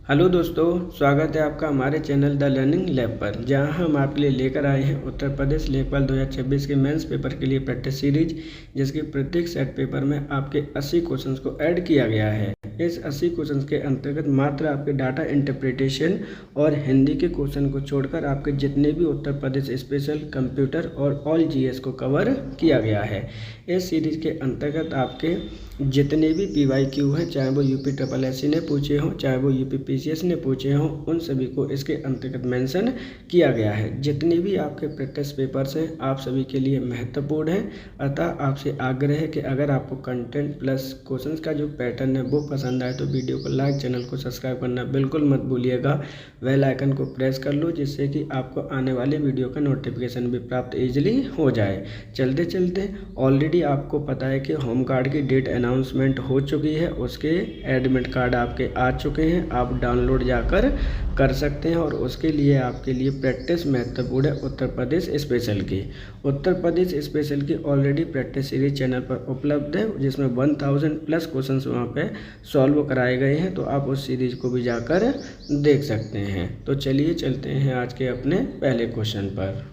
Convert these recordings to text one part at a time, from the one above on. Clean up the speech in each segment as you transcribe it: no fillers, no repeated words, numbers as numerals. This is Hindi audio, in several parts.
हेलो दोस्तों, स्वागत है आपका हमारे चैनल द लर्निंग लैब पर, जहां हम आपके लिए लेकर आए हैं उत्तर प्रदेश लेखपाल 2026 के मेंस पेपर के लिए प्रैक्टिस सीरीज, जिसके प्रत्येक सेट पेपर में आपके 80 क्वेश्चंस को ऐड किया गया है। इस 80 क्वेश्चंस के अंतर्गत मात्र आपके डाटा इंटरप्रिटेशन और हिंदी के क्वेश्चन को छोड़कर आपके जितने भी उत्तर प्रदेश स्पेशल, कंप्यूटर और ऑल जीएस को कवर किया गया है। इस सीरीज के अंतर्गत आपके जितने भी PYQ हैं, चाहे वो UPSSC ने पूछे हों, चाहे वो UPPCS ने पूछे हों, उन सभी को इसके अंतर्गत मेंशन किया गया है। जितने भी आपके प्रैक्टिस पेपर्स हैं आप सभी के लिए महत्वपूर्ण हैं। अतः आपसे आग्रह है कि अगर आपको कंटेंट प्लस क्वेश्चंस का जो पैटर्न है वो पसंद आए तो वीडियो को लाइक, चैनल को सब्सक्राइब करना बिल्कुल मत भूलिएगा। बेल आइकन को प्रेस कर लो, जिससे कि आपको आने वाले वीडियो का नोटिफिकेशन भी प्राप्त ईजिली हो जाए। चलते चलते ऑलरेडी आपको पता है कि होम गार्ड की डेट अनाउंसमेंट हो चुकी है, उसके एडमिट कार्ड आपके आ चुके हैं, आप डाउनलोड जाकर कर सकते हैं। और उसके लिए आपके लिए प्रैक्टिस महत्वपूर्ण है उत्तर प्रदेश स्पेशल की। उत्तर प्रदेश स्पेशल की ऑलरेडी प्रैक्टिस सीरीज चैनल पर उपलब्ध है, जिसमें 1000 प्लस क्वेश्चंस वहाँ पे सॉल्व कराए गए हैं, तो आप उस सीरीज को भी जाकर देख सकते हैं। तो चलिए चलते हैं आज के अपने पहले क्वेश्चन पर।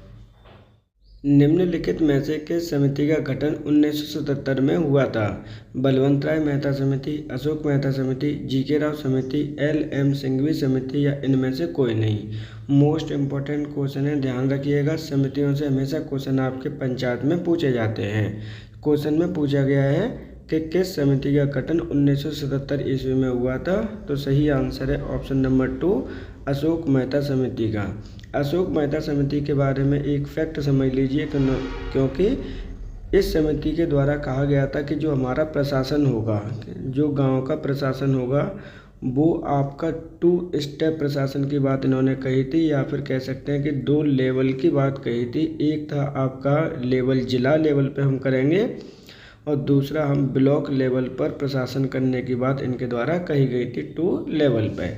निम्नलिखित में से किस समिति का गठन 1977 में हुआ था? बलवंत राय मेहता समिति, अशोक मेहता समिति, GK राव समिति, LM सिंघवी समिति, या इनमें से कोई नहीं। मोस्ट इम्पोर्टेंट क्वेश्चन है, ध्यान रखिएगा। समितियों से हमेशा क्वेश्चन आपके पंचायत में पूछे जाते हैं। क्वेश्चन में पूछा गया है कि किस समिति का गठन 1977 ईस्वी में हुआ था? तो सही आंसर है ऑप्शन नंबर 2, अशोक मेहता समिति का। अशोक मेहता समिति के बारे में एक फैक्ट समझ लीजिए, क्योंकि इस समिति के द्वारा कहा गया था कि जो हमारा प्रशासन होगा, जो गांव का प्रशासन होगा, वो आपका 2 स्टेप प्रशासन की बात इन्होंने कही थी, या फिर कह सकते हैं कि 2 लेवल की बात कही थी। एक था आपका लेवल, जिला लेवल पे हम करेंगे, और दूसरा हम ब्लॉक लेवल पर प्रशासन करने की बात इनके द्वारा कही गई थी 2 लेवल पे।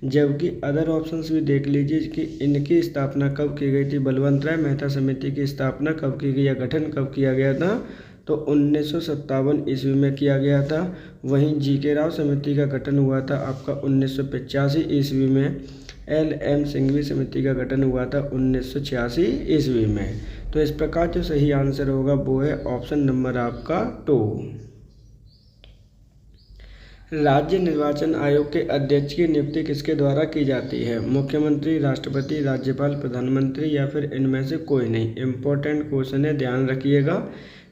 जबकि अदर ऑप्शंस भी देख लीजिए कि इनकी स्थापना कब की गई थी। बलवंत राय मेहता समिति की स्थापना कब की गई या गठन कब किया गया था? तो 1957 ईस्वी में किया गया था। वहीं GK राव समिति का गठन हुआ था आपका 1985 ईस्वी में। LM सिंघवी समिति का गठन हुआ था 1986 ईस्वी में। तो इस प्रकार जो सही आंसर होगा वो है ऑप्शन नंबर आपका 2। राज्य निर्वाचन आयोग के अध्यक्ष की नियुक्ति किसके द्वारा की जाती है? मुख्यमंत्री, राष्ट्रपति, राज्यपाल, प्रधानमंत्री, या फिर इनमें से कोई नहीं। इम्पोर्टेंट क्वेश्चन है, ध्यान रखिएगा।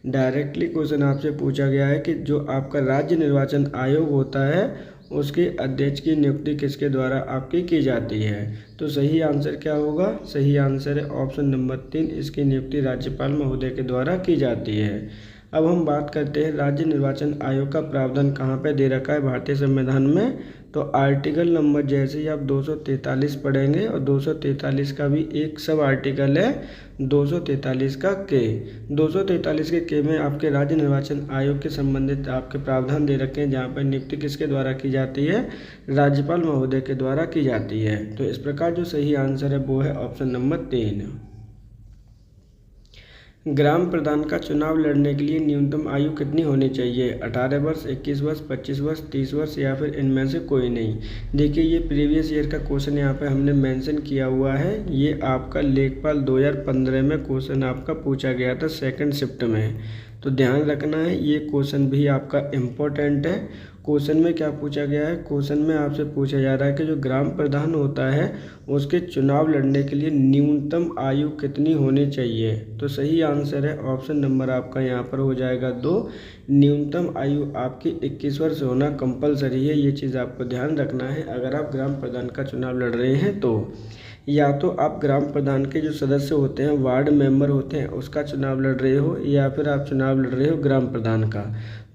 डायरेक्टली क्वेश्चन आपसे पूछा गया है कि जो आपका राज्य निर्वाचन आयोग होता है उसके अध्यक्ष की नियुक्ति किसके द्वारा आपकी की जाती है? तो सही आंसर क्या होगा? सही आंसर है ऑप्शन नंबर 3, इसकी नियुक्ति राज्यपाल महोदय के द्वारा की जाती है। अब हम बात करते हैं राज्य निर्वाचन आयोग का प्रावधान कहाँ पे दे रखा है भारतीय संविधान में। तो आर्टिकल नंबर जैसे ही आप 243 पढ़ेंगे, और 243 का भी एक सब आर्टिकल है 243 का के। 243 के में आपके राज्य निर्वाचन आयोग के संबंधित आपके प्रावधान दे रखे हैं, जहाँ पर नियुक्ति किसके द्वारा की जाती है? राज्यपाल महोदय के द्वारा की जाती है। तो इस प्रकार जो सही आंसर है वो है ऑप्शन नंबर 3। ग्राम प्रधान का चुनाव लड़ने के लिए न्यूनतम आयु कितनी होनी चाहिए? 18 वर्ष, 21 वर्ष, 25 वर्ष, 30 वर्ष, या फिर इनमें से कोई नहीं। देखिए, ये प्रीवियस ईयर का क्वेश्चन यहाँ पे हमने मेंशन किया हुआ है। ये आपका लेखपाल 2015 में क्वेश्चन आपका पूछा गया था 2nd शिफ्ट में। तो ध्यान रखना है, ये क्वेश्चन भी आपका इम्पोर्टेंट है। क्वेश्चन में क्या पूछा गया है? क्वेश्चन में आपसे पूछा जा रहा है कि जो ग्राम प्रधान होता है उसके चुनाव लड़ने के लिए न्यूनतम आयु कितनी होनी चाहिए? तो सही आंसर है ऑप्शन नंबर आपका यहाँ पर हो जाएगा 2। न्यूनतम आयु आपकी 21 वर्ष होना कंपलसरी है। ये चीज़ आपको ध्यान रखना है अगर आप ग्राम प्रधान का चुनाव लड़ रहे हैं तो। या तो आप ग्राम प्रधान के जो सदस्य होते हैं, वार्ड मेंबर होते हैं, उसका चुनाव लड़ रहे हो, या फिर आप चुनाव लड़ रहे हो ग्राम प्रधान का।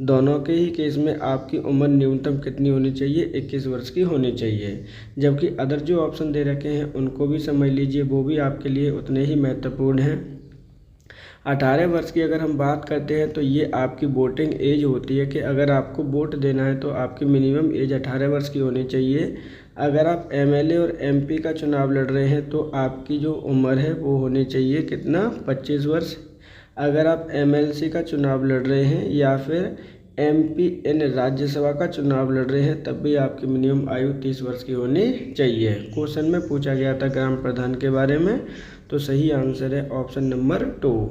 दोनों के ही केस में आपकी उम्र न्यूनतम कितनी होनी चाहिए? 21 वर्ष की होनी चाहिए। जबकि अदर जो ऑप्शन दे रखे हैं उनको भी समझ लीजिए, वो भी आपके लिए उतने ही महत्वपूर्ण हैं। 18 वर्ष की अगर हम बात करते हैं तो ये आपकी वोटिंग एज होती है कि अगर आपको वोट देना है तो आपकी मिनिमम एज 18 वर्ष की होनी चाहिए। अगर आप MLA और MP का चुनाव लड़ रहे हैं तो आपकी जो उम्र है वो होनी चाहिए कितना? 25 वर्ष। अगर आप MLC का चुनाव लड़ रहे हैं या फिर एमपीएन राज्यसभा का चुनाव लड़ रहे हैं तब भी आपकी मिनिमम आयु 30 वर्ष की होनी चाहिए। क्वेश्चन में पूछा गया था ग्राम प्रधान के बारे में, तो सही आंसर है ऑप्शन नंबर 2।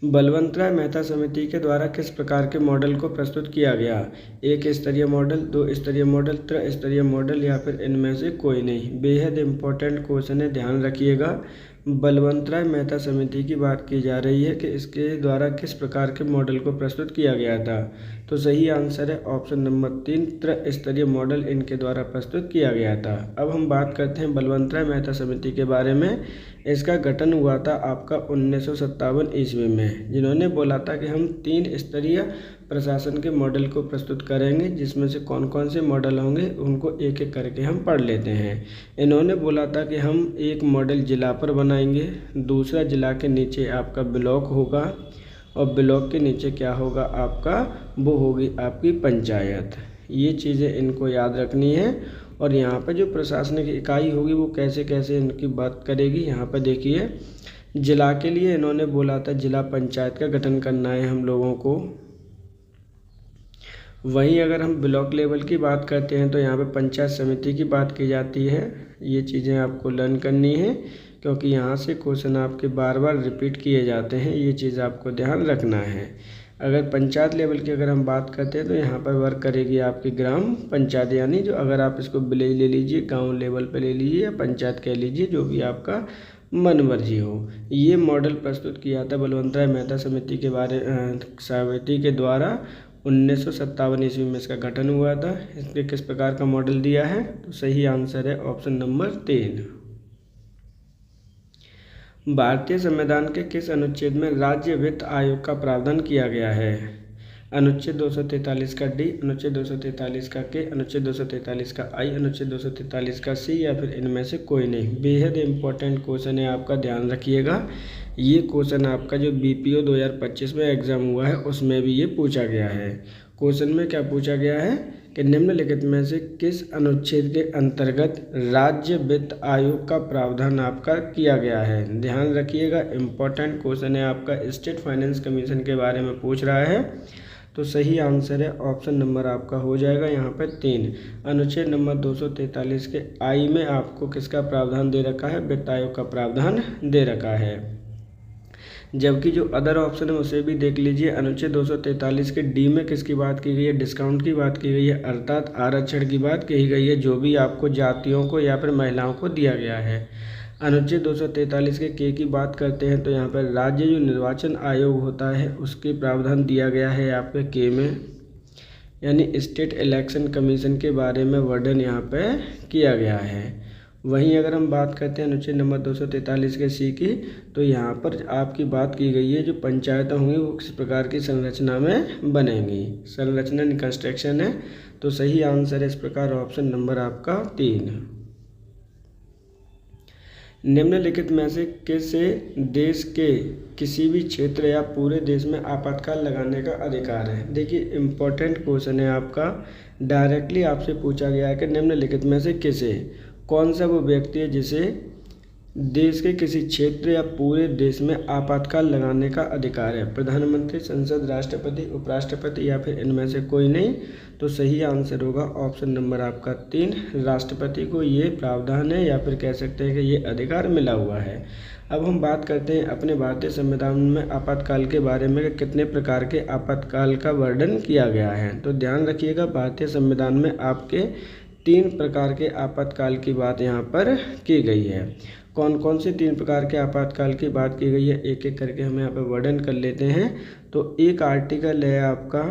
बलवंतराय मेहता समिति के द्वारा किस प्रकार के मॉडल को प्रस्तुत किया गया? एक स्तरीय मॉडल, 2 स्तरीय मॉडल, त्रिस्तरीय मॉडल या फिर इनमें से कोई नहीं। बेहद इंपॉर्टेंट क्वेश्चन है, ध्यान रखिएगा। बलवंतराय मेहता समिति की बात की जा रही है कि इसके द्वारा किस प्रकार के मॉडल को प्रस्तुत किया गया था, तो सही आंसर है ऑप्शन नंबर 3, त्रिस्तरीय मॉडल इनके द्वारा प्रस्तुत किया गया था। अब हम बात करते हैं बलवंतराय मेहता समिति के बारे में। इसका गठन हुआ था आपका 1957 ईस्वी में, जिन्होंने बोला था कि हम 3 स्तरीय प्रशासन के मॉडल को प्रस्तुत करेंगे, जिसमें से कौन कौन से मॉडल होंगे उनको एक एक करके हम पढ़ लेते हैं। इन्होंने बोला था कि हम एक मॉडल जिला पर बनाएंगे, दूसरा जिला के नीचे आपका ब्लॉक होगा और ब्लॉक के नीचे क्या होगा आपका, वो होगी आपकी पंचायत। ये चीज़ें इनको याद रखनी है। और यहाँ पर जो प्रशासनिक इकाई होगी वो कैसे कैसे इनकी बात करेगी, यहाँ पर देखिए। जिला के लिए इन्होंने बोला था जिला पंचायत का गठन करना है हम लोगों को। वहीं अगर हम ब्लॉक लेवल की बात करते हैं तो यहाँ पे पंचायत समिति की बात की जाती है। ये चीज़ें आपको लर्न करनी है, क्योंकि यहाँ से क्वेश्चन आपके बार बार रिपीट किए जाते हैं, ये चीज़ आपको ध्यान रखना है। अगर पंचायत लेवल की अगर हम बात करते हैं तो यहाँ पर वर्क करेगी आपकी ग्राम पंचायत, यानी जो अगर आप इसको विलेज ले लीजिए, गाँव लेवल पर ले लीजिए या पंचायत कह लीजिए, जो भी आपका मन मर्जी हो। ये मॉडल प्रस्तुत किया था बलवंतराय मेहता समिति के द्वारा 1957 ईस्वी में इसका गठन हुआ था। इसके किस प्रकार का मॉडल दिया है, तो सही आंसर है ऑप्शन नंबर 3। भारतीय संविधान के किस अनुच्छेद में राज्य वित्त आयोग का प्रावधान किया गया है? अनुच्छेद 243 का डी, अनुच्छेद 243 का के, अनुच्छेद 243 का आई, अनुच्छेद 243 का सी या फिर इनमें से कोई नहीं। बेहद इंपॉर्टेंट क्वेश्चन है, आपका ध्यान रखिएगा। ये क्वेश्चन आपका जो बीपीओ 2025 में एग्जाम हुआ है उसमें भी ये पूछा गया है। क्वेश्चन में क्या पूछा गया है कि निम्नलिखित में से किस अनुच्छेद के अंतर्गत राज्य वित्त आयोग का प्रावधान आपका किया गया है? ध्यान रखिएगा, इंपॉर्टेंट क्वेश्चन है आपका। स्टेट फाइनेंस कमीशन के बारे में पूछ रहा है, तो सही आंसर है ऑप्शन नंबर आपका हो जाएगा यहाँ पर 3। अनुच्छेद नंबर 243 के आई में आपको किसका प्रावधान दे रखा है? वित्त आयोग का प्रावधान दे रखा है। जबकि जो अदर ऑप्शन है उसे भी देख लीजिए। अनुच्छेद 243 के डी में किसकी बात की गई है? डिस्काउंट की बात की गई है, अर्थात आरक्षण की बात कही गई है, जो भी आपको जातियों को या फिर महिलाओं को दिया गया है। अनुच्छेद 243 के की बात करते हैं तो यहाँ पर राज्य जो निर्वाचन आयोग होता है उसके प्रावधान दिया गया है आपके के में, यानी स्टेट इलेक्शन कमीशन के बारे में वर्णन यहाँ पे किया गया है। वहीं अगर हम बात करते हैं अनुच्छेद नंबर 243 के सी की, तो यहाँ पर आपकी बात की गई है जो पंचायतें होंगी वो किस प्रकार की संरचना में बनेंगी। संरचना कंस्ट्रक्शन है, तो सही आंसर है इस प्रकार ऑप्शन नंबर आपका 3। निम्नलिखित में से किसे देश के किसी भी क्षेत्र या पूरे देश में आपातकाल लगाने का अधिकार है? देखिए इंपॉर्टेंट क्वेश्चन है आपका, डायरेक्टली आपसे पूछा गया है कि निम्नलिखित में से किसे, कौन सा वो व्यक्ति है जिसे देश के किसी क्षेत्र या पूरे देश में आपातकाल लगाने का अधिकार है? प्रधानमंत्री, संसद, राष्ट्रपति, उपराष्ट्रपति या फिर इनमें से कोई नहीं। तो सही आंसर होगा ऑप्शन नंबर आपका 3, राष्ट्रपति को ये प्रावधान है या फिर कह सकते हैं कि ये अधिकार मिला हुआ है। अब हम बात करते हैं अपने भारतीय संविधान में आपातकाल के बारे में, कितने प्रकार के आपातकाल का वर्णन किया गया है। तो ध्यान रखिएगा, भारतीय संविधान में आपके 3 प्रकार के आपातकाल की बात यहाँ पर की गई है। कौन कौन से 3 प्रकार के आपातकाल की बात की गई है, एक एक करके हम यहाँ पर वर्णन कर लेते हैं। तो एक आर्टिकल है आपका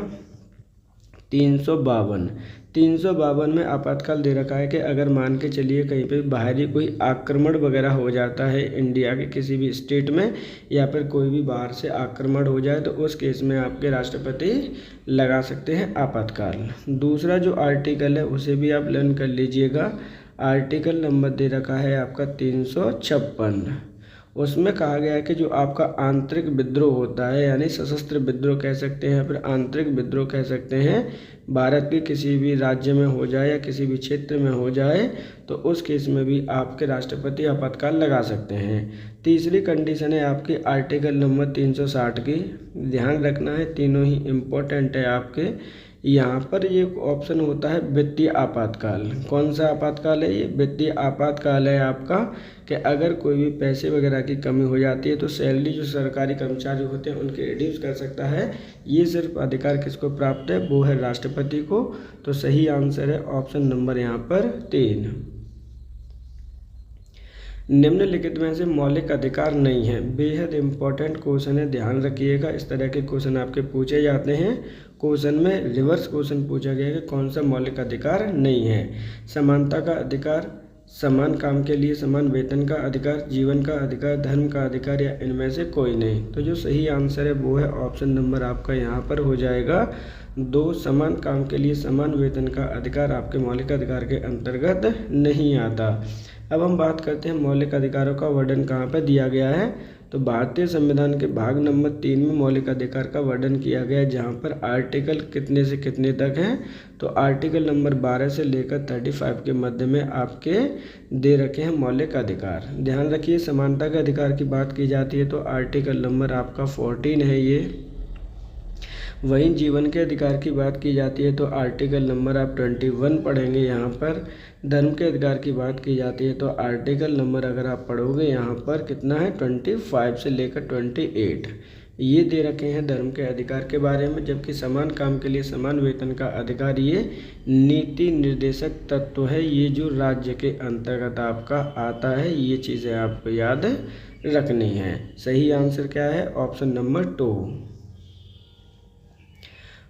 352 में आपातकाल दे रखा है कि अगर मान के चलिए कहीं पे बाहरी कोई आक्रमण वगैरह हो जाता है इंडिया के किसी भी स्टेट में, या फिर कोई भी बाहर से आक्रमण हो जाए, तो उस केस में आपके राष्ट्रपति लगा सकते हैं आपातकाल। दूसरा जो आर्टिकल है उसे भी आप लर्न कर लीजिएगा, आर्टिकल नंबर दे रखा है आपका 356। उसमें कहा गया है कि जो आपका आंतरिक विद्रोह होता है, यानी सशस्त्र विद्रोह कह सकते हैं, फिर आंतरिक विद्रोह कह सकते हैं, भारत के किसी भी राज्य में हो जाए या किसी भी क्षेत्र में हो जाए, तो उस केस में भी आपके राष्ट्रपति आपातकाल लगा सकते हैं। तीसरी कंडीशन है आपकी आर्टिकल नंबर 360 की, ध्यान रखना है, तीनों ही इम्पोर्टेंट है आपके। यहाँ पर ये ऑप्शन होता है वित्तीय आपातकाल। कौन सा आपातकाल है ये? वित्तीय आपातकाल है आपका, कि अगर कोई भी पैसे वगैरह की कमी हो जाती है तो सैलरी जो सरकारी कर्मचारी होते हैं उनके रिड्यूस कर सकता है। ये सिर्फ अधिकार किसको प्राप्त है? वो है राष्ट्रपति को। तो सही आंसर है ऑप्शन नंबर यहाँ पर 3। निम्नलिखित में से मौलिक अधिकार नहीं है। बेहद इंपॉर्टेंट क्वेश्चन है, ध्यान रखिएगा। इस तरह के क्वेश्चन आपके पूछे जाते हैं। क्वेश्चन में रिवर्स क्वेश्चन पूछा गया है कि कौन सा मौलिक अधिकार नहीं है। समानता का अधिकार, समान काम के लिए समान वेतन का अधिकार, जीवन का अधिकार, धर्म का अधिकार, या इनमें से कोई नहीं। तो जो सही आंसर है वो है ऑप्शन नंबर आपका यहाँ पर हो जाएगा 2। समान काम के लिए समान वेतन का अधिकार आपके मौलिक अधिकार के अंतर्गत नहीं आता। अब हम बात करते हैं मौलिक अधिकारों का वर्णन कहाँ पर दिया गया है। तो भारतीय संविधान के भाग नंबर 3 में मौलिक अधिकार का वर्णन किया गया है, जहाँ पर आर्टिकल कितने से कितने तक हैं। तो आर्टिकल नंबर 12 से लेकर 35 के मध्य में आपके दे रखे हैं मौलिक अधिकार। ध्यान रखिए, समानता के अधिकार की बात की जाती है तो आर्टिकल नंबर आपका 14 है ये। वहीं जीवन के अधिकार की बात की जाती है तो आर्टिकल नंबर आप 21 पढ़ेंगे यहाँ पर। धर्म के अधिकार की बात की जाती है तो आर्टिकल नंबर अगर आप पढ़ोगे यहाँ पर कितना है 25 से लेकर 28 ये दे रखे हैं धर्म के अधिकार के बारे में। जबकि समान काम के लिए समान वेतन का अधिकार ये नीति निर्देशक तत्व है, ये जो राज्य के अंतर्गत आपका आता है। ये चीज़ें आपको याद रखनी है। सही आंसर क्या है? Option number 2।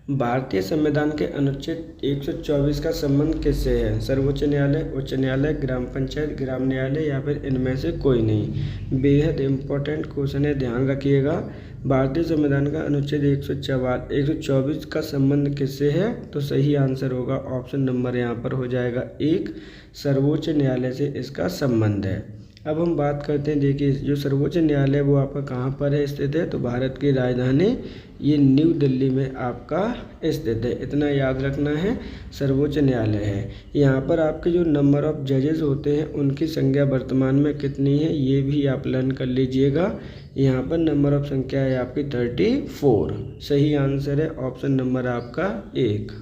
भारतीय संविधान के अनुच्छेद 124 का संबंध किससे है? सर्वोच्च न्यायालय, उच्च न्यायालय, ग्राम पंचायत, ग्राम न्यायालय, या फिर इनमें से कोई नहीं। बेहद इम्पोर्टेंट क्वेश्चन है, ध्यान रखिएगा। भारतीय संविधान का अनुच्छेद 124 का संबंध किससे है? तो सही आंसर होगा ऑप्शन नंबर यहाँ पर हो जाएगा 1। सर्वोच्च न्यायालय से इसका संबंध है। अब हम बात करते हैं, देखिए जो सर्वोच्च न्यायालय वो आपका कहाँ पर है स्थित है? तो भारत की राजधानी ये न्यू दिल्ली में आपका स्थित है, इतना याद रखना है। सर्वोच्च न्यायालय है। यहाँ पर आपके जो नंबर ऑफ जजेस होते हैं उनकी संख्या वर्तमान में कितनी है ये भी आप लर्न कर लीजिएगा। यहाँ पर नंबर ऑफ संख्या है आपकी 34। सही आंसर है ऑप्शन नंबर आपका 1।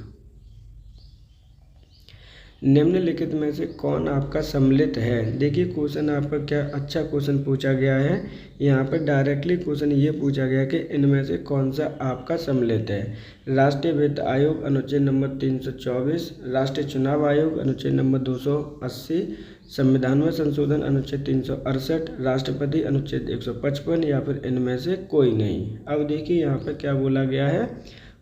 निम्नलिखित में से कौन आपका सम्मिलित है? देखिए क्वेश्चन आपका क्या अच्छा क्वेश्चन पूछा गया है। यहाँ पर डायरेक्टली क्वेश्चन ये पूछा गया कि इनमें से कौन सा आपका सम्मिलित है। राष्ट्रीय वित्त आयोग अनुच्छेद नंबर 324, राष्ट्रीय चुनाव आयोग अनुच्छेद नंबर 280, संविधान में संशोधन अनुच्छेद 368, राष्ट्रपति अनुच्छेद 155, या फिर इनमें से कोई नहीं। अब देखिए यहाँ पर क्या बोला गया है,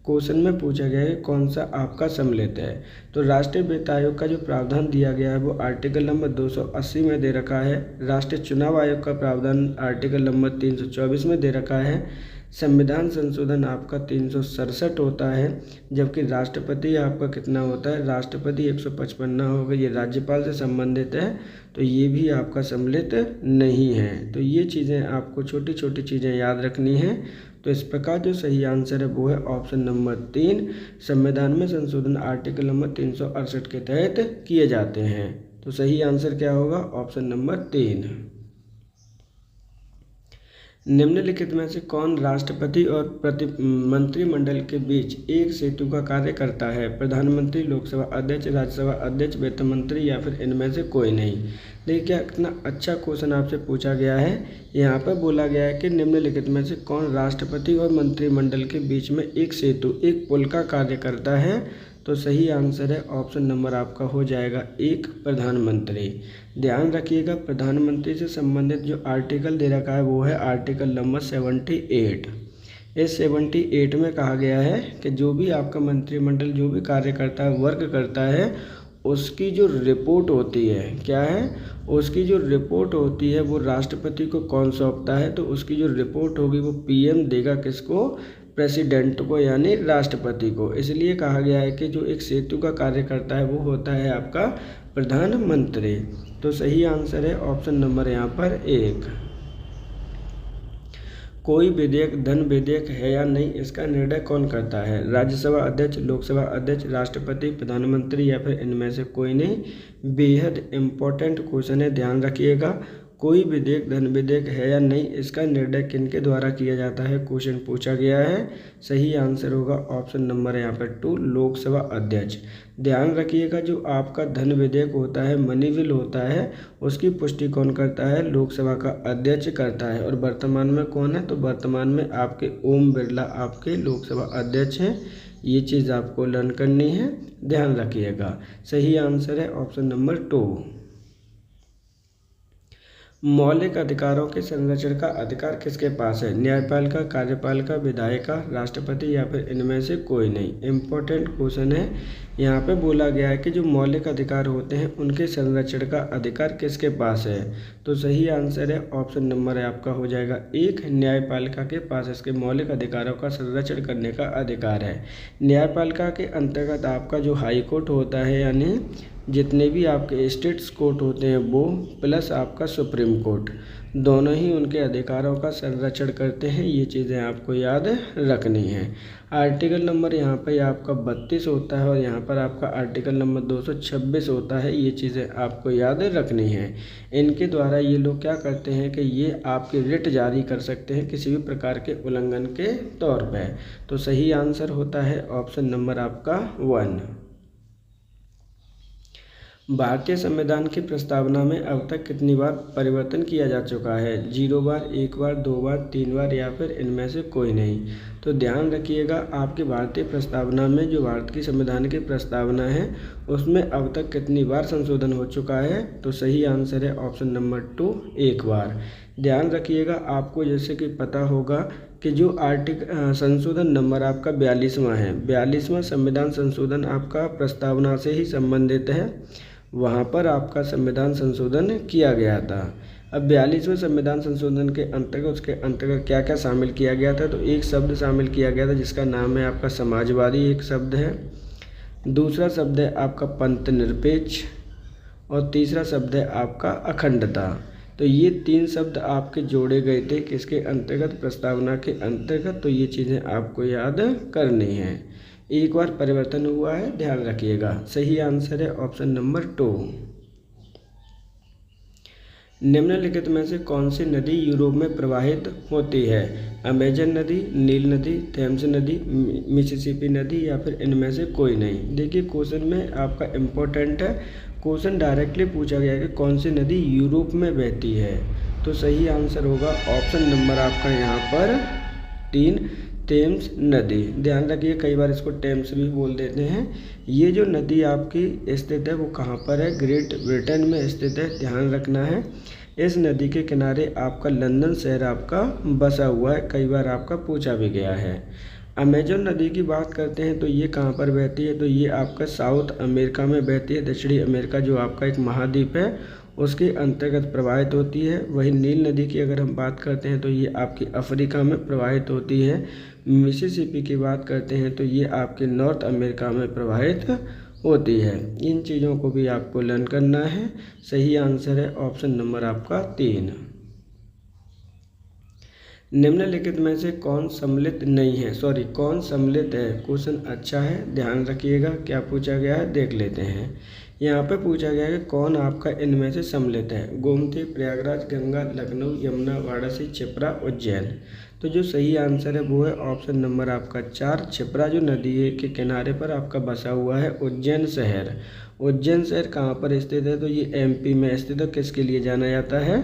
क्वेश्चन में पूछा गया है कौन सा आपका सम्मिलित है। तो राष्ट्रीय वित्त आयोग का जो प्रावधान दिया गया है वो आर्टिकल नंबर 280 में दे रखा है। राष्ट्रीय चुनाव आयोग का प्रावधान आर्टिकल नंबर 324 में दे रखा है। संविधान संशोधन आपका 367 होता है। जबकि राष्ट्रपति आपका कितना होता है? राष्ट्रपति 155 होगा, ये राज्यपाल से संबंधित है, तो ये भी आपका सम्मिलित नहीं है। तो ये चीज़ें आपको छोटी छोटी चीज़ें याद रखनी हैं। तो इस प्रकार जो सही आंसर है वो है ऑप्शन नंबर 3। संविधान में संशोधन आर्टिकल नंबर 368 के तहत किए जाते हैं। तो सही आंसर क्या होगा? Option number 3। निम्नलिखित में से कौन राष्ट्रपति और मंत्रिमंडल के बीच एक सेतु का कार्य करता है? प्रधानमंत्री, लोकसभा अध्यक्ष, राज्यसभा अध्यक्ष, वित्त मंत्री, या फिर इनमें से कोई नहीं। देखिए कितना अच्छा क्वेश्चन आपसे पूछा गया है। यहाँ पर बोला गया है कि निम्नलिखित में से कौन राष्ट्रपति और मंत्रिमंडल के बीच में एक सेतु, एक पुल का कार्य करता है? तो सही आंसर है ऑप्शन नंबर आपका हो जाएगा 1, प्रधानमंत्री। ध्यान रखिएगा, प्रधानमंत्री से संबंधित जो आर्टिकल दे रखा है वो है आर्टिकल नंबर 78। इस 78 में कहा गया है कि जो भी आपका मंत्रिमंडल जो भी कार्य करता है, वर्क करता है, उसकी जो रिपोर्ट होती है, क्या है, उसकी जो रिपोर्ट होती है वो राष्ट्रपति को कौन सौंपता है? तो उसकी जो रिपोर्ट होगी वो पीएम देगा किसको? प्रेसिडेंट को, यानी राष्ट्रपति को। इसलिए कहा गया है कि जो एक सेतु का कार्य करता है वो होता है आपका प्रधानमंत्री। तो सही आंसर है ऑप्शन नंबर यहाँ पर 1। कोई विधेयक धन विधेयक है या नहीं, इसका निर्णय कौन करता है? राज्यसभा अध्यक्ष, लोकसभा अध्यक्ष, राष्ट्रपति, प्रधानमंत्री या फिर इनमें से कोई नहीं। बेहद इम्पोर्टेंट क्वेश्चन है, ध्यान रखिएगा। कोई विधेयक धन विधेयक है या नहीं, इसका निर्णय किनके द्वारा किया जाता है, क्वेश्चन पूछा गया है। सही आंसर होगा ऑप्शन नंबर यहाँ पर 2, लोकसभा अध्यक्ष। ध्यान रखिएगा, जो आपका धन विधेयक होता है, मनी बिल होता है, उसकी पुष्टि कौन करता है? लोकसभा का अध्यक्ष करता है। और वर्तमान में कौन है? तो वर्तमान में आपके ओम बिरला आपके लोकसभा अध्यक्ष हैं। ये चीज़ आपको लर्न करनी है, ध्यान रखिएगा। सही आंसर है ऑप्शन नंबर 2। मौलिक अधिकारों के संरक्षण का अधिकार किसके पास है? न्यायपालिका, कार्यपालिका, विधायिका, राष्ट्रपति या फिर इनमें से कोई नहीं। इम्पोर्टेंट क्वेश्चन है। यहाँ पे बोला गया है कि जो मौलिक अधिकार होते हैं उनके संरक्षण का अधिकार किसके पास है? तो सही आंसर है ऑप्शन नंबर आपका हो जाएगा 1, न्यायपालिका के पास इसके मौलिक अधिकारों का संरक्षण करने का अधिकार है। न्यायपालिका के अंतर्गत आपका जो हाई कोर्ट होता है, यानी जितने भी आपके स्टेट्स कोर्ट होते हैं वो, प्लस आपका सुप्रीम कोर्ट, दोनों ही उनके अधिकारों का संरक्षण करते हैं। ये चीज़ें आपको याद रखनी है। आर्टिकल नंबर यहाँ पे आपका 32 होता है और यहाँ पर आपका आर्टिकल नंबर 226 होता है। ये चीज़ें आपको याद रखनी है। इनके द्वारा ये लोग क्या करते हैं कि ये आपके रिट जारी कर सकते हैं किसी भी प्रकार के उल्लंघन के तौर पर। तो सही आंसर होता है ऑप्शन नंबर आपका 1। भारतीय संविधान की प्रस्तावना में अब तक कितनी बार परिवर्तन किया जा चुका है? 0 बार, 1 बार, 2 बार, 3 बार या फिर इनमें से कोई नहीं। तो ध्यान रखिएगा, आपकी भारतीय प्रस्तावना में जो भारत की संविधान की प्रस्तावना है उसमें अब तक कितनी बार संशोधन हो चुका है? तो सही आंसर है ऑप्शन नंबर 2, 1 बार। ध्यान रखिएगा, आपको जैसे कि पता होगा कि जो संशोधन नंबर आपका 42वां है, 42वां संविधान संशोधन आपका प्रस्तावना से ही संबंधित है। वहाँ पर आपका संविधान संशोधन किया गया था। अब 42वें संविधान संशोधन के अंतर्गत उसके अंतर्गत क्या क्या शामिल किया गया था? तो एक शब्द शामिल किया गया था जिसका नाम है आपका समाजवादी, एक शब्द है। दूसरा शब्द है आपका पंथ निरपेक्ष और तीसरा शब्द है आपका अखंडता। तो ये 3 शब्द आपके जोड़े गए थे किसके अंतर्गत? प्रस्तावना के अंतर्गत। तो ये चीज़ें आपको याद करनी है। एक बार परिवर्तन हुआ है, ध्यान रखिएगा। सही आंसर है ऑप्शन नंबर 2। निम्नलिखित में से कौन सी नदी यूरोप में प्रवाहित होती है? अमेजन नदी, नील नदी, थेम्स नदी, मिसिसिपी नदी या फिर इनमें से कोई नहीं। देखिए क्वेश्चन में आपका इम्पोर्टेंट है, क्वेश्चन डायरेक्टली पूछा गया है कि कौन सी नदी यूरोप में बहती है। तो सही आंसर होगा ऑप्शन नंबर आपका यहाँ पर 3, थेम्स नदी। ध्यान रखिए, कई बार इसको टेम्स भी बोल देते हैं। ये जो नदी आपकी स्थित है वो कहाँ पर है? ग्रेट ब्रिटेन में स्थित है, ध्यान रखना है। इस नदी के किनारे आपका लंदन शहर आपका बसा हुआ है, कई बार आपका पूछा भी गया है। अमेजन नदी की बात करते हैं तो ये कहाँ पर बहती है? तो ये आपका साउथ अमेरिका में बहती है। दक्षिणी अमेरिका जो आपका एक महाद्वीप है उसके अंतर्गत प्रवाहित होती है। वहीं नील नदी की अगर हम बात करते हैं तो ये आपकी अफ्रीका में प्रवाहित होती है। मिसिसिपी की बात करते हैं तो ये आपके नॉर्थ अमेरिका में प्रवाहित होती है। इन चीज़ों को भी आपको लर्न करना है। सही आंसर है ऑप्शन नंबर आपका 3। निम्नलिखित में से कौन सम्मिलित नहीं है? कौन सम्मिलित है? क्वेश्चन अच्छा है, ध्यान रखिएगा। क्या पूछा गया है देख लेते हैं। यहाँ पे पूछा गया है कि कौन आपका इनमें से सम्मिलित है? गोमती, प्रयागराज, गंगा, लखनऊ, यमुना, वाराणसी, क्षिप्रा, उज्जैन। तो जो सही आंसर है वो है ऑप्शन नंबर आपका 4, क्षिप्रा जो नदी के किनारे पर आपका बसा हुआ है उज्जैन शहर। उज्जैन शहर कहाँ पर स्थित है? तो ये एमपी में स्थित है। किसके लिए जाना जाता है?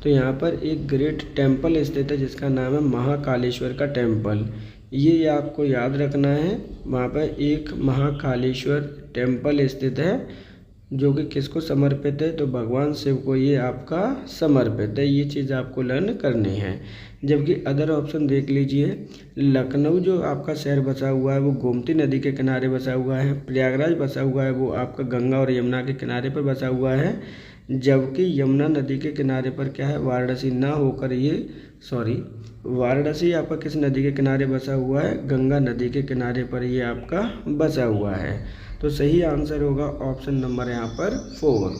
तो यहाँ पर एक ग्रेट टेम्पल स्थित है जिसका नाम है महाकालेश्वर का टेम्पल। ये आपको याद रखना है। वहाँ पर एक महाकालेश्वर टेम्पल स्थित है जो कि किसको समर्पित है? तो भगवान शिव को ये आपका समर्पित है। ये चीज़ आपको लर्न करनी है। जबकि अदर ऑप्शन देख लीजिए, लखनऊ जो आपका शहर बसा हुआ है वो गोमती नदी के किनारे बसा हुआ है। प्रयागराज बसा हुआ है वो आपका गंगा और यमुना के किनारे पर बसा हुआ है। जबकि यमुना नदी के किनारे पर क्या है? वाराणसी ना होकर वाराणसी आपका किस नदी के किनारे बसा हुआ है? गंगा नदी के किनारे पर ये आपका बसा हुआ है। तो सही आंसर होगा ऑप्शन नंबर यहाँ पर 4।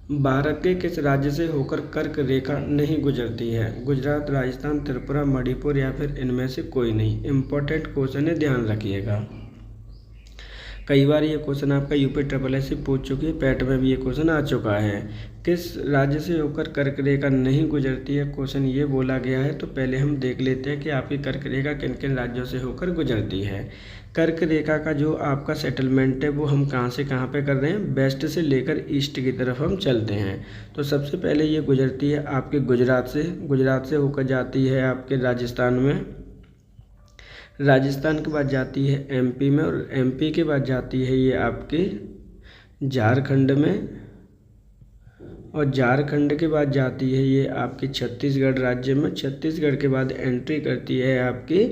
भारत के किस राज्य से होकर कर्क रेखा नहीं गुजरती है? गुजरात, राजस्थान, त्रिपुरा, मणिपुर या फिर इनमें से कोई नहीं। इम्पोर्टेंट क्वेश्चन है, ध्यान रखिएगा। कई बार ये क्वेश्चन आपका यूपी SSS पूछ चुकी है, पैट में भी ये क्वेश्चन आ चुका है। किस राज्य से होकर कर्क रेखा नहीं गुजरती है, क्वेश्चन ये बोला गया है। तो पहले हम देख लेते हैं कि आपकी कर्क रेखा किन किन राज्यों से होकर गुजरती है। कर्क रेखा का जो आपका सेटलमेंट है वो हम कहाँ से कहाँ पे कर रहे हैं, वेस्ट से लेकर ईस्ट की तरफ हम चलते हैं। तो सबसे पहले ये गुजरती है आपके गुजरात से होकर जाती है आपके राजस्थान में, राजस्थान के बाद जाती है MP में, और MP के बाद जाती है ये आपके झारखंड में, और झारखंड के बाद जाती है ये आपके छत्तीसगढ़ राज्य में। छत्तीसगढ़ के बाद एंट्री करती है आपकी